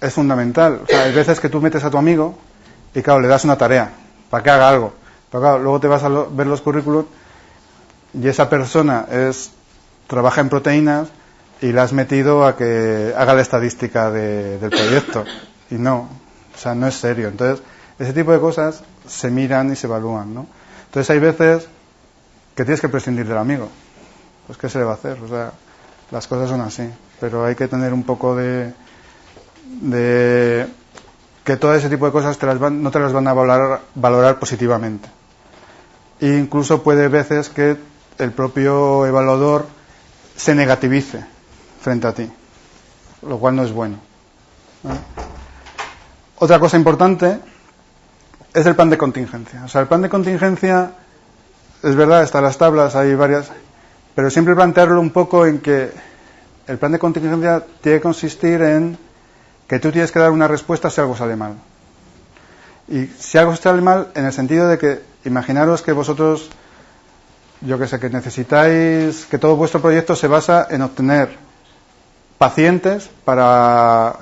es fundamental. O sea, hay veces que tú metes a tu amigo y claro, le das una tarea para que haga algo, pero claro, luego te vas a ver los currículos y esa persona trabaja en proteínas y la has metido a que haga la estadística del proyecto y no, o sea, no es serio. Entonces ese tipo de cosas se miran y se evalúan, ¿no? Entonces hay veces que tienes que prescindir del amigo. Pues ¿qué se le va a hacer? O sea, las cosas son así. Pero hay que tener un poco de que todo ese tipo de cosas no te las van a valorar positivamente. E incluso puede veces que el propio evaluador se negativice frente a ti, lo cual no es bueno, ¿vale? Otra cosa importante es el plan de contingencia. O sea, el plan de contingencia, es verdad, están las tablas, hay varias, pero siempre plantearlo un poco en que el plan de contingencia tiene que consistir en que tú tienes que dar una respuesta si algo sale mal. Y si algo sale mal, en el sentido de que, imaginaros que vosotros, yo que sé, que necesitáis, que todo vuestro proyecto se basa en obtener pacientes para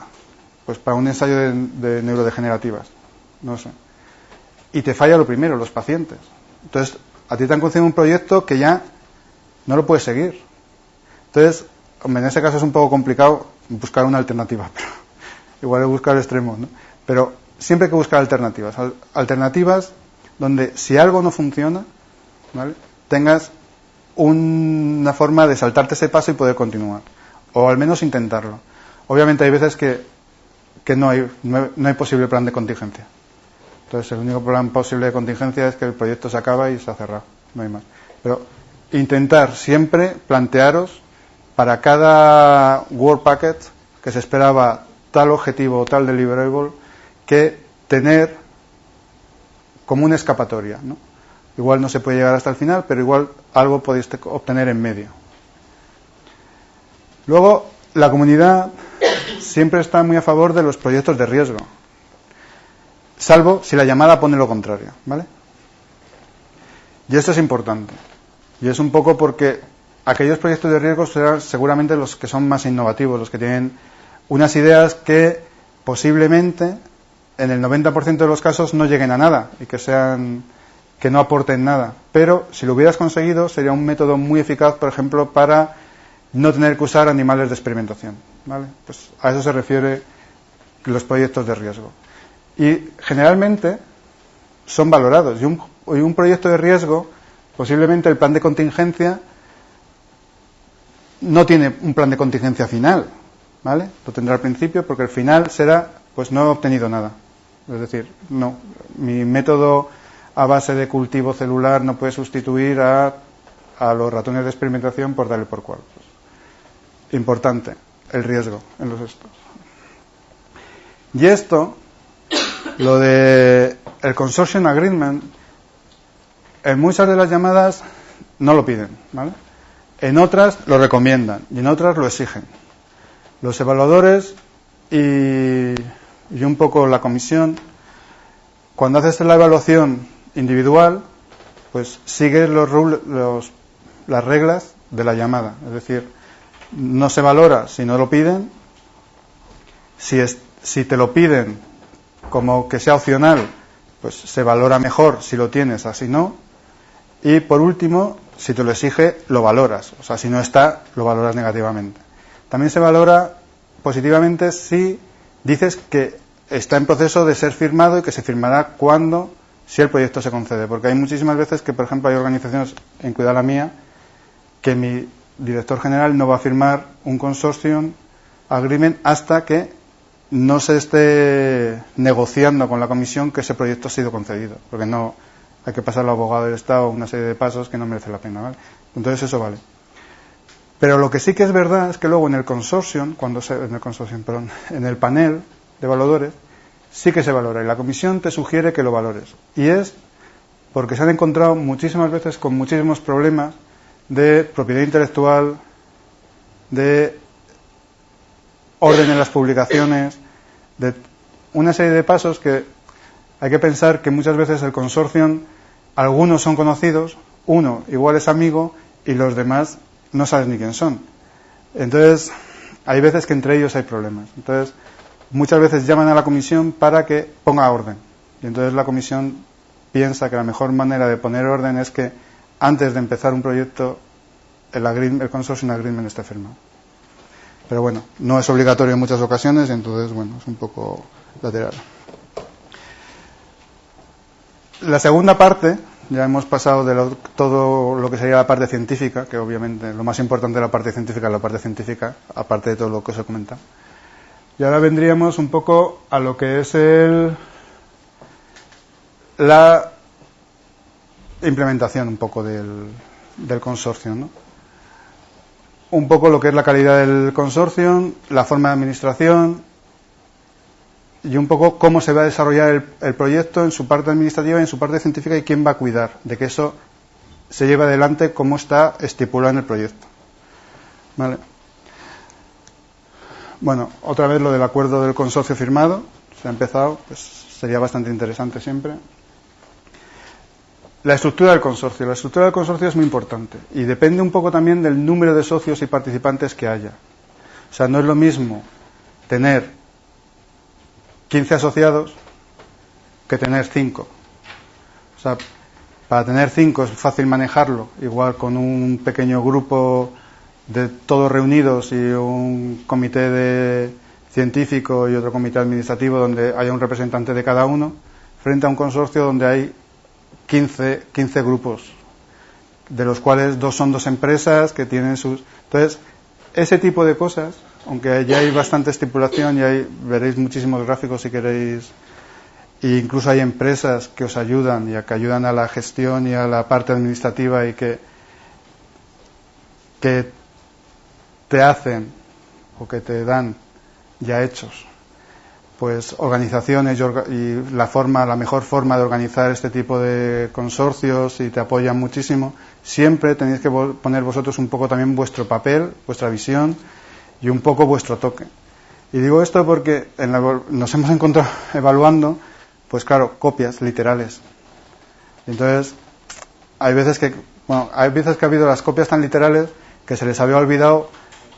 un ensayo de neurodegenerativas, no sé. Y te falla lo primero, los pacientes. Entonces, a ti te han concedido un proyecto que ya no lo puedes seguir. Entonces, hombre, en ese caso es un poco complicado buscar una alternativa, pero igual es buscar extremos, ¿no? Pero siempre hay que buscar alternativas. Alternativas donde si algo no funciona, ¿vale?, tengas una forma de saltarte ese paso y poder continuar. O al menos intentarlo. Obviamente hay veces que no hay posible plan de contingencia. Entonces el único plan posible de contingencia es que el proyecto se acaba y se ha cerrado. No hay más. Pero intentar siempre plantearos para cada Work Packet que se esperaba tal objetivo o tal deliverable, que tener como una escapatoria, ¿no? Igual no se puede llegar hasta el final, pero igual algo podéis obtener en medio. Luego, la comunidad siempre está muy a favor de los proyectos de riesgo, salvo si la llamada pone lo contrario, ¿vale? Y esto es importante. Y es un poco porque aquellos proyectos de riesgo serán seguramente los que son más innovativos, los que tienen unas ideas que posiblemente en el 90% de los casos no lleguen a nada y que no aporten nada. Pero si lo hubieras conseguido, sería un método muy eficaz, por ejemplo, para no tener que usar animales de experimentación, ¿vale? Pues a eso se refiere los proyectos de riesgo. Y generalmente son valorados. Y un proyecto de riesgo, posiblemente el plan de contingencia no tiene un plan de contingencia final, ¿vale? Lo tendrá al principio, porque el final será, pues no he obtenido nada. Es decir, no, mi método a base de cultivo celular no puede sustituir a los ratones de experimentación por darle por cual. Pues, importante, el riesgo en los estos. Y esto, lo de el Consortium Agreement, en muchas de las llamadas no lo piden, ¿vale? En otras lo recomiendan y en otras lo exigen. Los evaluadores y un poco la comisión, cuando haces la evaluación individual, pues sigues las reglas de la llamada. Es decir, no se valora si no lo piden. Si te lo piden como que sea opcional, pues se valora mejor si lo tienes, así no. Y por último, si te lo exige, lo valoras. O sea, si no está, lo valoras negativamente. También se valora positivamente si dices que está en proceso de ser firmado y que se firmará si el proyecto se concede. Porque hay muchísimas veces que, por ejemplo, hay organizaciones, incluida la mía, que mi director general no va a firmar un consortium agreement hasta que no se esté negociando con la comisión que ese proyecto ha sido concedido. Porque no hay que pasar al abogado del Estado una serie de pasos que no merece la pena, ¿vale? Entonces eso vale. Pero lo que sí que es verdad es que luego en el consortium, en el panel de evaluadores, sí que se valora y la comisión te sugiere que lo valores. Y es porque se han encontrado muchísimas veces con muchísimos problemas de propiedad intelectual, de orden en las publicaciones, de una serie de pasos que hay que pensar que muchas veces el consortium, algunos son conocidos, uno igual es amigo y los demás no sabes ni quién son. Entonces, hay veces que entre ellos hay problemas. Entonces, muchas veces llaman a la comisión para que ponga orden. Y entonces la comisión piensa que la mejor manera de poner orden es que antes de empezar un proyecto el consortium agreement esté firmado. Pero bueno, no es obligatorio en muchas ocasiones, entonces bueno, es un poco lateral. La segunda parte, ya hemos pasado de todo lo que sería la parte científica, que obviamente lo más importante de la parte científica es la parte científica, aparte de todo lo que os he comentado. Y ahora vendríamos un poco a lo que es la implementación un poco del consorcio, ¿no? Un poco lo que es la calidad del consorcio, la forma de administración y un poco cómo se va a desarrollar el proyecto en su parte administrativa y en su parte científica y quién va a cuidar de que eso se lleve adelante como está estipulado en el proyecto. ¿Vale? Bueno, otra vez lo del acuerdo del consorcio firmado, se ha empezado, pues sería bastante interesante siempre. La estructura del consorcio. La estructura del consorcio es muy importante y depende un poco también del número de socios y participantes que haya. O sea, no es lo mismo tener 15 asociados que tener 5. O sea, para tener 5 es fácil manejarlo, igual con un pequeño grupo de todos reunidos y un comité científico y otro comité administrativo donde haya un representante de cada uno, frente a un consorcio donde hay 15 grupos, de los cuales 2 son 2 empresas que tienen sus... Entonces, ese tipo de cosas, aunque ya hay bastante estipulación y veréis muchísimos gráficos si queréis, e incluso hay empresas que os ayudan y que ayudan a la gestión y a la parte administrativa y que te hacen o que te dan ya hechos pues organizaciones y la mejor forma de organizar este tipo de consorcios y te apoyan muchísimo. Siempre tenéis que poner vosotros un poco también vuestro papel, vuestra visión y un poco vuestro toque. Y digo esto porque nos hemos encontrado evaluando, pues claro, copias literales. Entonces, hay veces que ha habido las copias tan literales que se les había olvidado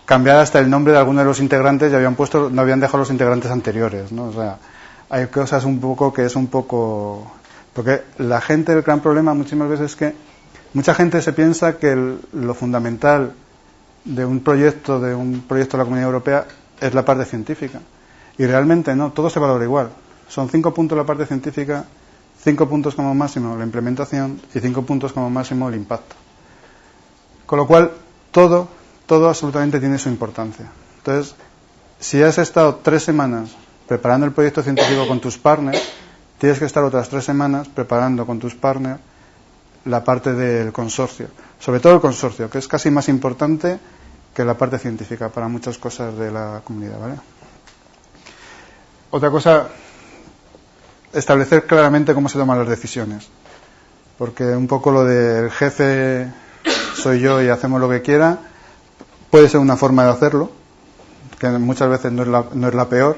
cambiar hasta el nombre de alguno de los integrantes y no habían dejado los integrantes anteriores, ¿no? O sea, hay cosas porque la gente, el gran problema muchísimas veces es que mucha gente se piensa que lo fundamental de un proyecto de la Comunidad Europea es la parte científica y realmente no, todo se valora igual. Son 5 puntos la parte científica, 5 puntos como máximo la implementación y 5 puntos como máximo el impacto. Con lo cual todo absolutamente tiene su importancia. Entonces, si has estado 3 semanas preparando el proyecto científico con tus partners, tienes que estar otras 3 semanas preparando con tus partners la parte del consorcio. Sobre todo el consorcio, que es casi más importante que la parte científica para muchas cosas de la comunidad, ¿vale? Otra cosa, establecer claramente cómo se toman las decisiones. Porque un poco lo del jefe soy yo y hacemos lo que quiera puede ser una forma de hacerlo, que muchas veces no es la peor,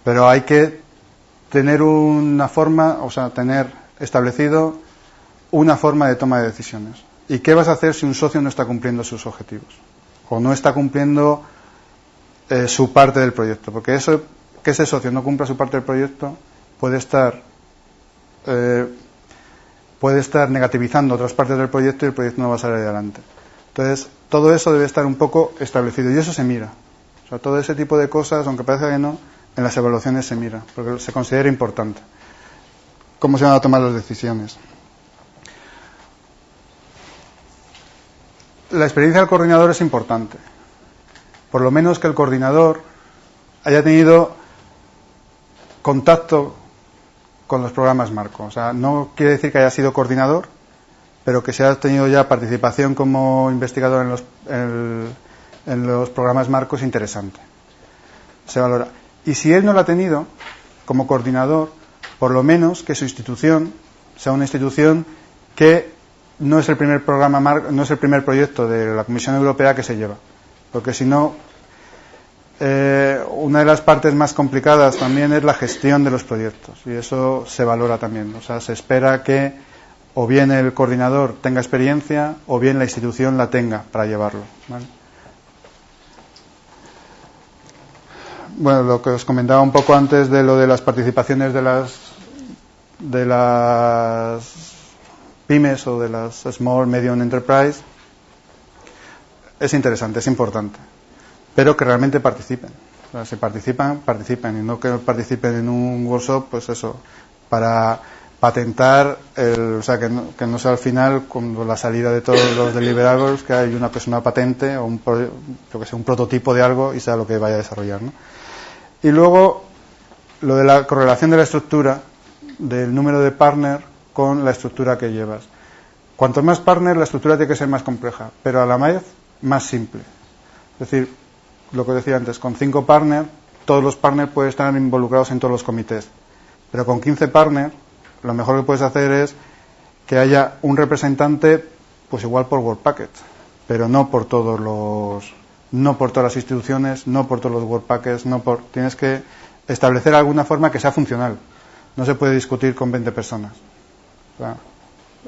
pero hay que tener tener establecido una forma de toma de decisiones. ¿Y qué vas a hacer si un socio no está cumpliendo sus objetivos? O no está cumpliendo su parte del proyecto. Porque que ese socio no cumpla su parte del proyecto puede estar negativizando otras partes del proyecto y el proyecto no va a salir adelante. Entonces, todo eso debe estar un poco establecido y eso se mira. O sea, todo ese tipo de cosas, aunque parezca que no, en las evaluaciones se mira, porque se considera importante. ¿Cómo se van a tomar las decisiones? La experiencia del coordinador es importante. Por lo menos que el coordinador haya tenido contacto con los programas marco. O sea, no quiere decir que haya sido coordinador, pero que se haya tenido ya participación como investigador en los programas marco es interesante. Se valora. Y si él no lo ha tenido, como coordinador, por lo menos que su institución sea una institución que no es el primer no es el primer proyecto de la Comisión Europea que se lleva. Porque si no, una de las partes más complicadas también es la gestión de los proyectos. Y eso se valora también. O sea, se espera que o bien el coordinador tenga experiencia o bien la institución la tenga para llevarlo, ¿vale? Bueno, lo que os comentaba un poco antes de lo de las participaciones de las pymes o de las Small Medium Enterprise es interesante, es importante, pero que realmente participen. O sea, si participen y no que participen en un workshop, pues eso, para patentar, o sea, que no sea al final con la salida de todos los deliverables que hay una persona patente o un prototipo de algo y sea lo que vaya a desarrollar, ¿no? Y luego lo de la correlación de la estructura del número de partner con la estructura que llevas. Cuanto más partner, la estructura tiene que ser más compleja, pero a la vez más simple. Es decir, lo que decía antes, con 5 partners, todos los partners pueden estar involucrados en todos los comités, pero con 15 partners lo mejor que puedes hacer es que haya un representante, pues igual por Work Package, pero no por todos no por todas las instituciones, no por todos los work packets, tienes que establecer alguna forma que sea funcional. No se puede discutir con 20 personas. O sea,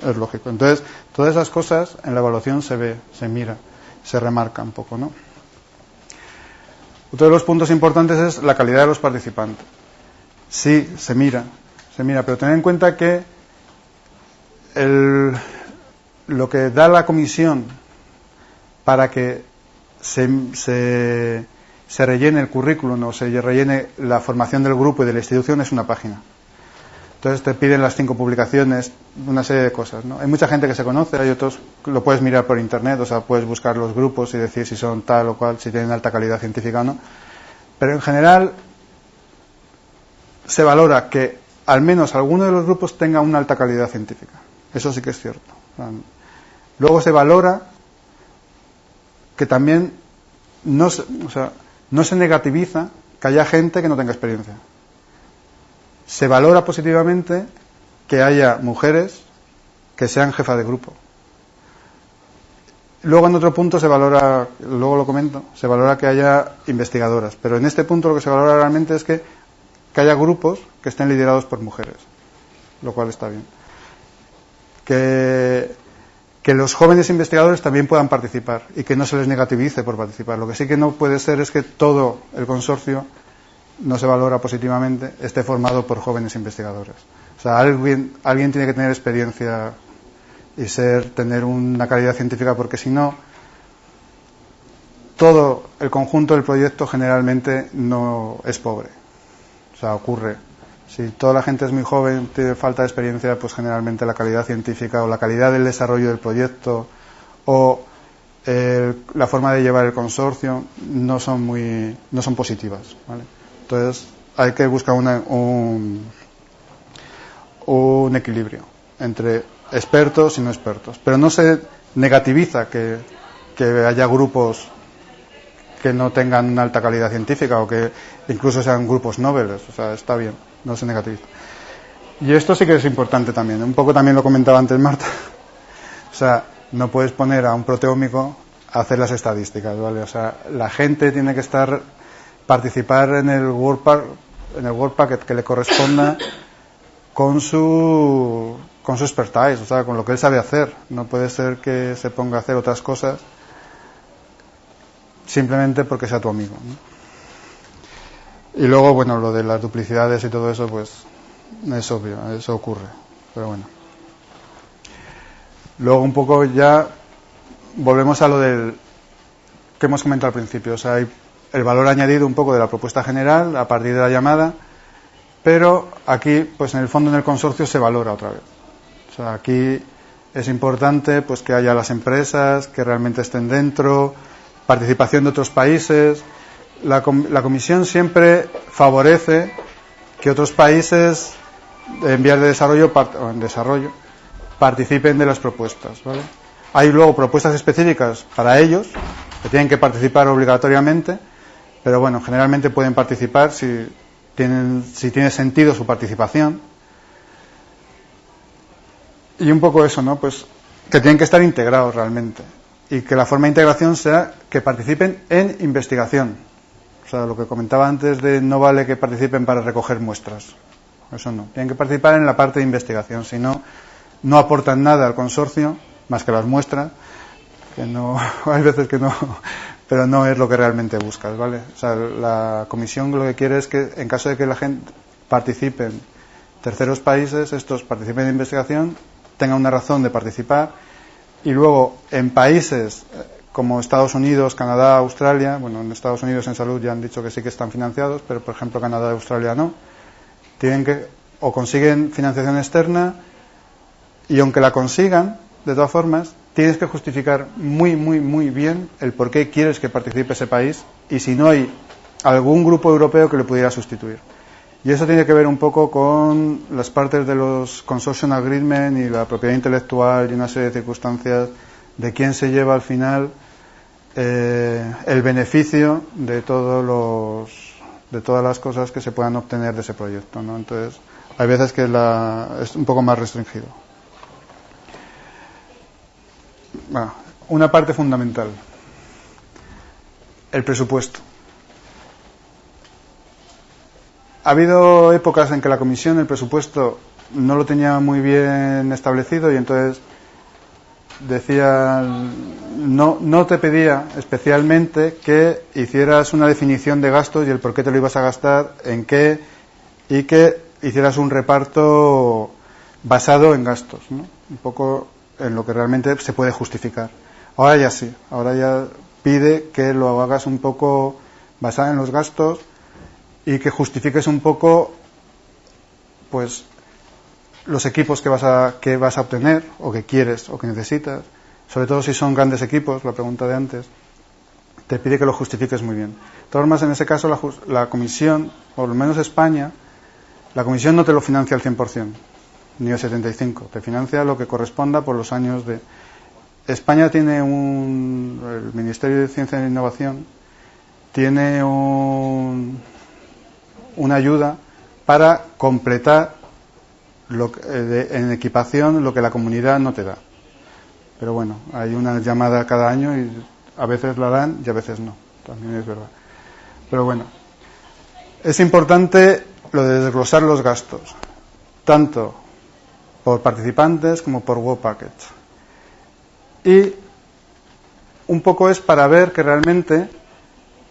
es lógico. Entonces, todas esas cosas en la evaluación se ve, se mira, se remarca un poco, ¿no? Otro de los puntos importantes es la calidad de los participantes. Sí, se mira, pero tener en cuenta que lo que da la comisión para que se rellene el currículum o se rellene la formación del grupo y de la institución es una página. Entonces te piden las 5 publicaciones, una serie de cosas, ¿no? Hay mucha gente que se conoce, hay otros, lo puedes mirar por internet, o sea, puedes buscar los grupos y decir si son tal o cual, si tienen alta calidad científica o no. Pero en general se valora que al menos alguno de los grupos tenga una alta calidad científica. Eso sí que es cierto. Luego se valora que también no se negativiza que haya gente que no tenga experiencia. Se valora positivamente que haya mujeres que sean jefas de grupo. Luego en otro punto se valora, luego lo comento, se valora que haya investigadoras, pero en este punto lo que se valora realmente es que haya grupos que estén liderados por mujeres, lo cual está bien. Que los jóvenes investigadores también puedan participar y que no se les negativice por participar. Lo que sí que no puede ser es que todo el consorcio no se valora positivamente, esté formado por jóvenes investigadores. O sea, alguien tiene que tener experiencia y tener una calidad científica, porque si no, todo el conjunto del proyecto generalmente no es pobre. O sea, ocurre. Si toda la gente es muy joven, tiene falta de experiencia, pues generalmente la calidad científica o la calidad del desarrollo del proyecto o la forma de llevar el consorcio no son positivas, ¿vale? Entonces hay que buscar un equilibrio entre expertos y no expertos, pero no se negativiza que haya grupos que no tengan una alta calidad científica o que incluso sean grupos nobles. O sea, está bien, no se negativiza. Y esto sí que es importante también, un poco también lo comentaba antes Marta. O sea, no puedes poner a un proteómico a hacer las estadísticas, ¿vale? O sea, la gente tiene que participar en el work packet que le corresponda con su expertise, o sea, con lo que él sabe hacer. No puede ser que se ponga a hacer otras cosas simplemente porque sea tu amigo, ¿no? Y luego, bueno, lo de las duplicidades y todo eso, pues es obvio, eso ocurre, pero bueno. Luego un poco ya volvemos a lo del que hemos comentado al principio, o sea, hay el valor añadido un poco de la propuesta general a partir de la llamada, pero aquí, pues en el fondo, en el consorcio se valora otra vez. O sea, aquí es importante pues que haya las empresas que realmente estén dentro, participación de otros países. La comisión siempre favorece que otros países en vías de desarrollo o en desarrollo participen de las propuestas, ¿vale? Hay luego propuestas específicas para ellos que tienen que participar obligatoriamente, pero bueno, generalmente pueden participar si tiene sentido su participación. Y un poco eso, ¿no? Pues que tienen que estar integrados realmente, y que la forma de integración sea que participen en investigación. O sea, lo que comentaba antes de no vale que participen para recoger muestras. Eso no. Tienen que participar en la parte de investigación. Si no, no aportan nada al consorcio, más que las muestras, que no, hay veces que no, pero no es lo que realmente buscas, ¿vale? O sea, la comisión lo que quiere es que en caso de que la gente participen terceros países, estos participen en investigación, tengan una razón de participar, y luego en países como Estados Unidos, Canadá, Australia, bueno, en Estados Unidos en salud ya han dicho que sí que están financiados, pero por ejemplo Canadá y Australia no, tienen que o consiguen financiación externa, y aunque la consigan, de todas formas, tienes que justificar muy bien el por qué quieres que participe ese país, y si no hay algún grupo europeo que le pudiera sustituir. Y eso tiene que ver un poco con las partes de los consortium agreement y la propiedad intelectual y una serie de circunstancias de quién se lleva al final el beneficio de todas las cosas que se puedan obtener de ese proyecto, ¿no? Entonces, hay veces que es un poco más restringido. Bueno, una parte fundamental. el presupuesto. Ha habido épocas en que la comisión el presupuesto no lo tenía muy bien establecido y entonces decía, no te pedía especialmente que hicieras una definición de gastos y el por qué te lo ibas a gastar, en qué, y que hicieras un reparto basado en gastos, ¿no? Un poco en lo que realmente se puede justificar. Ahora ya sí, ahora ya pide que lo hagas un poco basado en los gastos y que justifiques un poco, pues, los equipos que vas a obtener, o que quieres, o que necesitas. Sobre todo si son grandes equipos, la pregunta de antes, te pide que lo justifiques muy bien. De todas formas, en ese caso, la comisión, por lo menos España, la comisión no te lo financia al 100%, ni al 75%. Te financia lo que corresponda por los años de... España tiene el Ministerio de Ciencia e Innovación tiene una ayuda para completar en equipación lo que la comunidad no te da. Pero bueno, hay una llamada cada año y a veces la dan y a veces no. También es verdad. Pero bueno, es importante lo de desglosar los gastos, tanto por participantes como por work package. Y un poco es para ver que realmente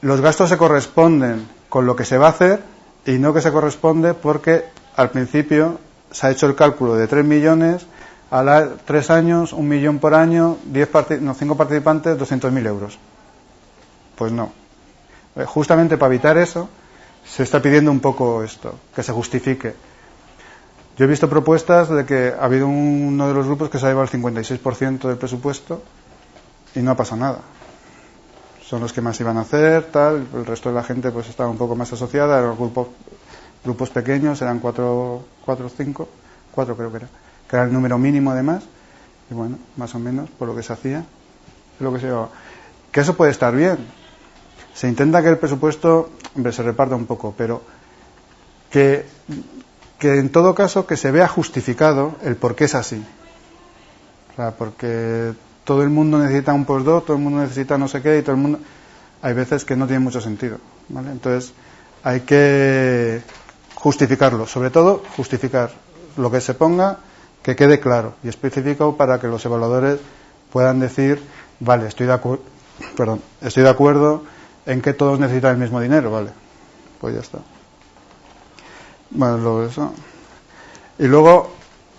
los gastos se corresponden con lo que se va a hacer y no que se corresponde porque al principio se ha hecho el cálculo de 3 millones, a 3 años, 1 millón por año, 5 participantes, 200.000 euros. Pues no. Justamente para evitar eso, se está pidiendo un poco esto, que se justifique. Yo he visto propuestas de que ha habido uno de los grupos que se ha llevado el 56% del presupuesto y no ha pasado nada. Son los que más iban a hacer, tal, el resto de la gente pues estaba un poco más asociada, eran grupos pequeños, eran 4 o 5, 4 creo que era el número mínimo además, y bueno, más o menos por lo que se hacía, es lo que se llevaba. Que eso puede estar bien. Se intenta que el presupuesto, hombre, se reparta un poco, pero que en todo caso que se vea justificado el por qué es así. O sea, porque todo el mundo necesita un postdoc, todo el mundo necesita no sé qué, y todo el mundo... Hay veces que no tiene mucho sentido, ¿vale? Entonces, hay que justificarlo, sobre todo justificar lo que se ponga, que quede claro y específico para que los evaluadores puedan decir, vale, estoy de acuerdo en que todos necesitan el mismo dinero, vale, pues ya está. Bueno, luego eso. Y luego,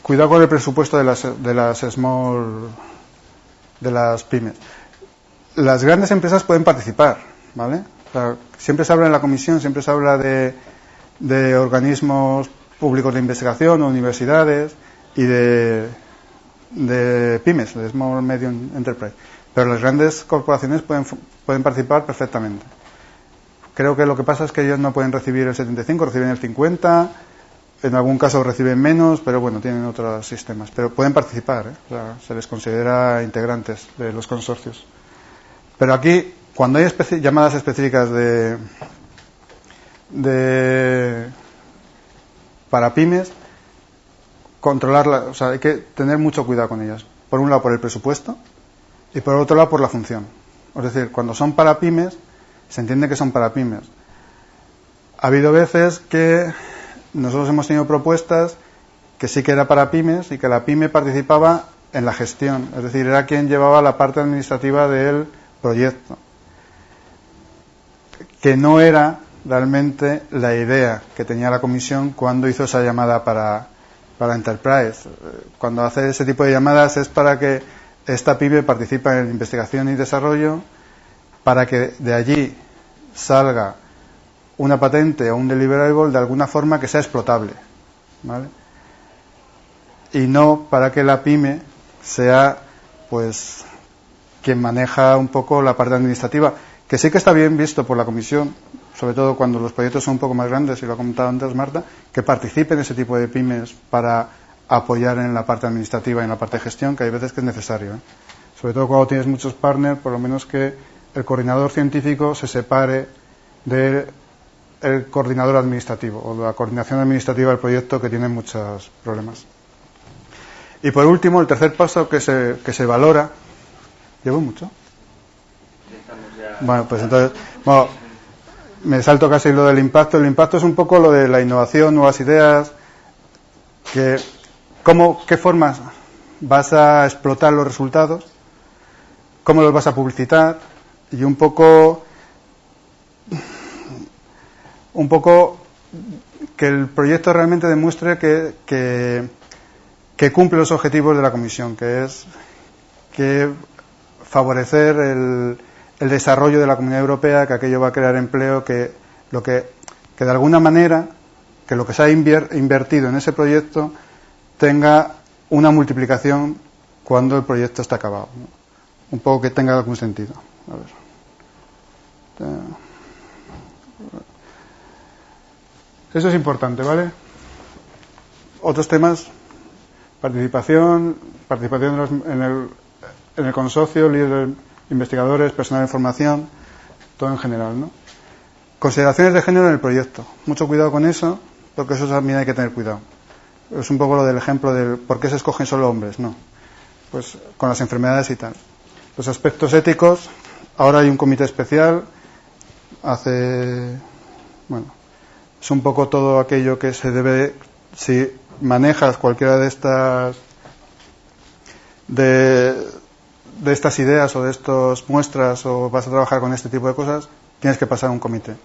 cuidado con el presupuesto de las pymes. Las grandes empresas pueden participar, ¿vale? O sea, siempre se habla en la comisión, siempre se habla de organismos públicos de investigación o universidades y de pymes, de Small Medium Enterprise. Pero las grandes corporaciones pueden participar perfectamente. Creo que lo que pasa es que ellos no pueden recibir el 75, reciben el 50, en algún caso reciben menos, pero bueno, tienen otros sistemas. Pero pueden participar, ¿eh? O sea, se les considera integrantes de los consorcios. Pero aquí, cuando hay llamadas específicas para pymes, controlarlas, o sea, hay que tener mucho cuidado con ellas. Por un lado, por el presupuesto y por otro lado, por la función. Es decir, cuando son para pymes, se entiende que son para pymes. Ha habido veces que nosotros hemos tenido propuestas que sí que era para pymes y que la pyme participaba en la gestión, es decir, era quien llevaba la parte administrativa del proyecto, que no era realmente la idea que tenía la comisión cuando hizo esa llamada para Enterprise. Cuando hace ese tipo de llamadas es para que esta pyme participe en investigación y desarrollo, para que de allí salga una patente o un deliverable de alguna forma que sea explotable, ¿vale? Y no para que la pyme sea pues quien maneja un poco la parte administrativa, que sí que está bien visto por la comisión, sobre todo cuando los proyectos son un poco más grandes, y lo ha comentado antes Marta, que participen ese tipo de pymes para apoyar en la parte administrativa y en la parte de gestión, que hay veces que es necesario, ¿eh? Sobre todo cuando tienes muchos partners, por lo menos que el coordinador científico se separe del coordinador administrativo o de la coordinación administrativa del proyecto, que tiene muchos problemas. Y por último, el tercer paso que se valora. ¿Llevo mucho? Estamos ya Bueno, pues entonces, bueno, me salto casi lo del impacto. El impacto es un poco lo de la innovación, nuevas ideas, qué formas vas a explotar los resultados, cómo los vas a publicitar y un poco que el proyecto realmente demuestre que cumple los objetivos de la Comisión, que es que favorecer el desarrollo de la Comunidad Europea, que aquello va a crear empleo, que de alguna manera que lo que se ha invertido en ese proyecto tenga una multiplicación cuando el proyecto está acabado, ¿no? Un poco que tenga algún sentido. A ver. Eso es importante, ¿vale? Otros temas: participación en el consorcio, líderes, investigadores, personal de formación, todo en general, ¿no? Consideraciones de género en el proyecto. Mucho cuidado con eso, porque eso también hay que tener cuidado. Es un poco lo del ejemplo del por qué se escogen solo hombres, ¿no? Pues con las enfermedades y tal. Los aspectos éticos, ahora hay un comité especial, es un poco todo aquello que se debe, si manejas cualquiera de estas ideas o de estas muestras o vas a trabajar con este tipo de cosas, tienes que pasar a un comité.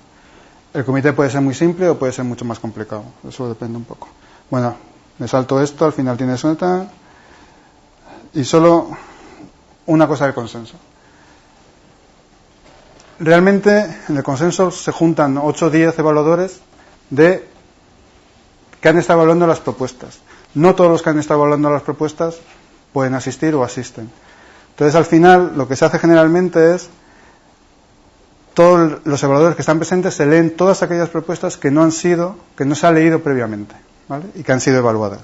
El comité puede ser muy simple o puede ser mucho más complicado, eso depende un poco. Bueno, me salto esto, al final tienes nota. Y solo una cosa del consenso. Realmente en el consenso se juntan 8 o 10 evaluadores que han estado evaluando las propuestas. No todos los que han estado evaluando las propuestas pueden asistir o asisten. Entonces, al final, lo que se hace generalmente es todos los evaluadores que están presentes se leen todas aquellas propuestas que no se ha leído previamente, ¿vale? Y que han sido evaluadas.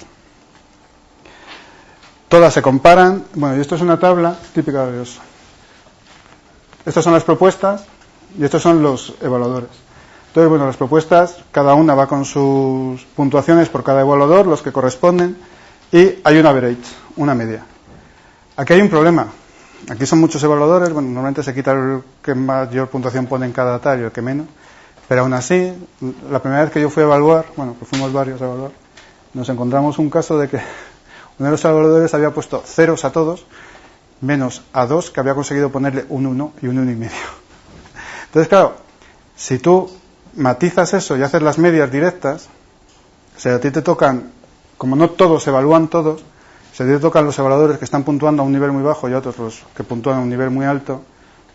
Todas se comparan. Bueno, y esto es una tabla típica de eso. Estas son las propuestas y estos son los evaluadores. Entonces, bueno, las propuestas, cada una va con sus puntuaciones por cada evaluador, los que corresponden, y hay un average, una media. Aquí hay un problema. Aquí son muchos evaluadores, bueno, normalmente se quita el que mayor puntuación pone en cada tal y el que menos, pero aún así, la primera vez que yo fui a evaluar, bueno, pues fuimos varios a evaluar, nos encontramos un caso de que uno de los evaluadores había puesto ceros a todos, menos a 2 que había conseguido ponerle un 1 y un 1,5. Entonces, claro, si tú matizas eso y haces las medias directas, o sea, a ti te tocan, como no todos evalúan todos, si a ti te tocan los evaluadores que están puntuando a un nivel muy bajo y a otros los que puntúan a un nivel muy alto,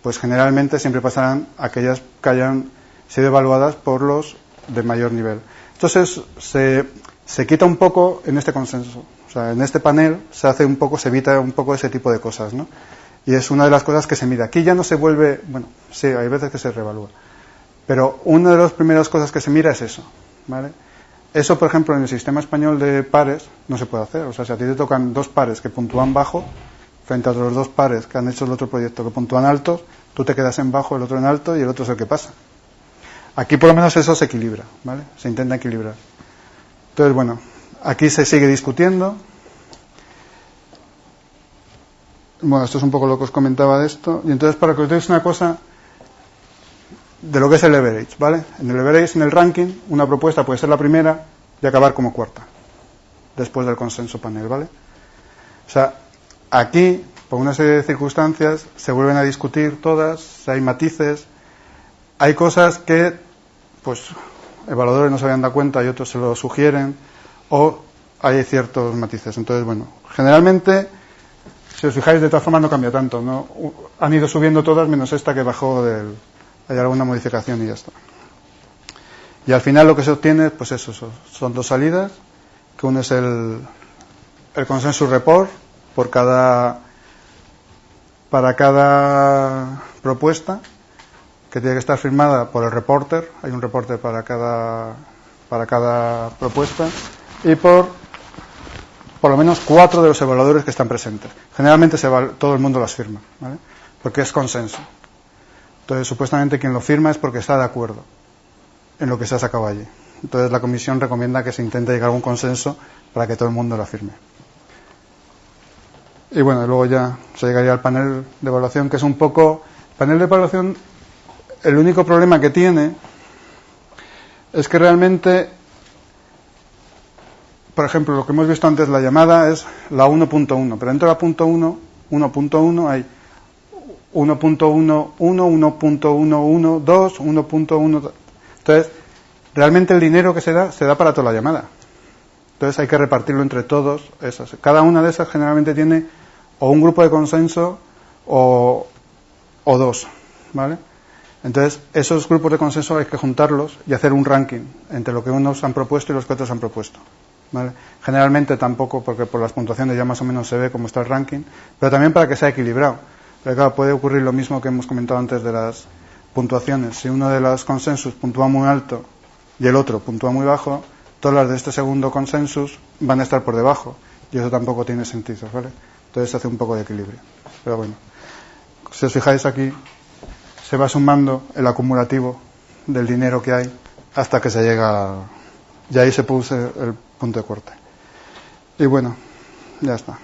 pues generalmente siempre pasarán aquellas que hayan sido evaluadas por los de mayor nivel. Entonces, se quita un poco en este consenso. O sea, en este panel se evita un poco ese tipo de cosas, ¿no? Y es una de las cosas que se mide. Aquí ya no se vuelve, bueno, sí, hay veces que se reevalúa. Pero una de las primeras cosas que se mira es eso, ¿vale? Eso, por ejemplo, en el sistema español de pares no se puede hacer. O sea, si a ti te tocan 2 pares que puntúan bajo, frente a otros 2 pares que han hecho el otro proyecto que puntúan altos, tú te quedas en bajo, el otro en alto y el otro es el que pasa. Aquí por lo menos eso se equilibra, ¿vale? Se intenta equilibrar. Entonces, bueno, aquí se sigue discutiendo. Bueno, esto es un poco lo que os comentaba de esto. Y entonces, para que os deis una cosa de lo que es el leverage, ¿vale? En el leverage, en el ranking, una propuesta puede ser la primera y acabar como cuarta, después del consenso panel, ¿vale? O sea, aquí, por una serie de circunstancias, se vuelven a discutir todas, hay matices, hay cosas que, pues, evaluadores no se habían dado cuenta y otros se lo sugieren, o hay ciertos matices. Entonces, bueno, generalmente, si os fijáis, de todas formas no cambia tanto, ¿no? Han ido subiendo todas menos esta que bajó hay alguna modificación y ya está. Y al final lo que se obtiene, pues eso, son 2 salidas, que uno es el consensus report para cada propuesta, que tiene que estar firmada por el reporter, hay un reporter para cada propuesta, y por lo menos 4 de los evaluadores que están presentes. Generalmente todo el mundo las firma, ¿vale? Porque es consenso. Entonces, supuestamente quien lo firma es porque está de acuerdo en lo que se ha sacado allí. Entonces, la comisión recomienda que se intente llegar a un consenso para que todo el mundo la firme. Y bueno, luego ya se llegaría al panel de evaluación, que es un poco... El panel de evaluación el único problema que tiene es que realmente, por ejemplo, lo que hemos visto antes, la llamada es la 1.1, pero dentro de la 1.1 hay 1.11, 1.112, 1.1. Entonces, realmente el dinero que se da para toda la llamada. Entonces hay que repartirlo entre todos. Cada una de esas generalmente tiene o un grupo de consenso o dos, ¿vale? Entonces, esos grupos de consenso hay que juntarlos y hacer un ranking entre lo que unos han propuesto y los que otros han propuesto, ¿vale? Generalmente tampoco, porque por las puntuaciones ya más o menos se ve cómo está el ranking, pero también para que sea equilibrado. Pero claro, puede ocurrir lo mismo que hemos comentado antes de las puntuaciones. Si uno de los consensos puntúa muy alto y el otro puntúa muy bajo, todas las de este segundo consensus van a estar por debajo, y eso tampoco tiene sentido, ¿vale? Entonces se hace un poco de equilibrio. Pero bueno, si os fijáis aquí, se va sumando el acumulativo del dinero que hay hasta que se llega, y ahí se produce el punto de corte. Y bueno, ya está.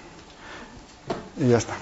Y ya está.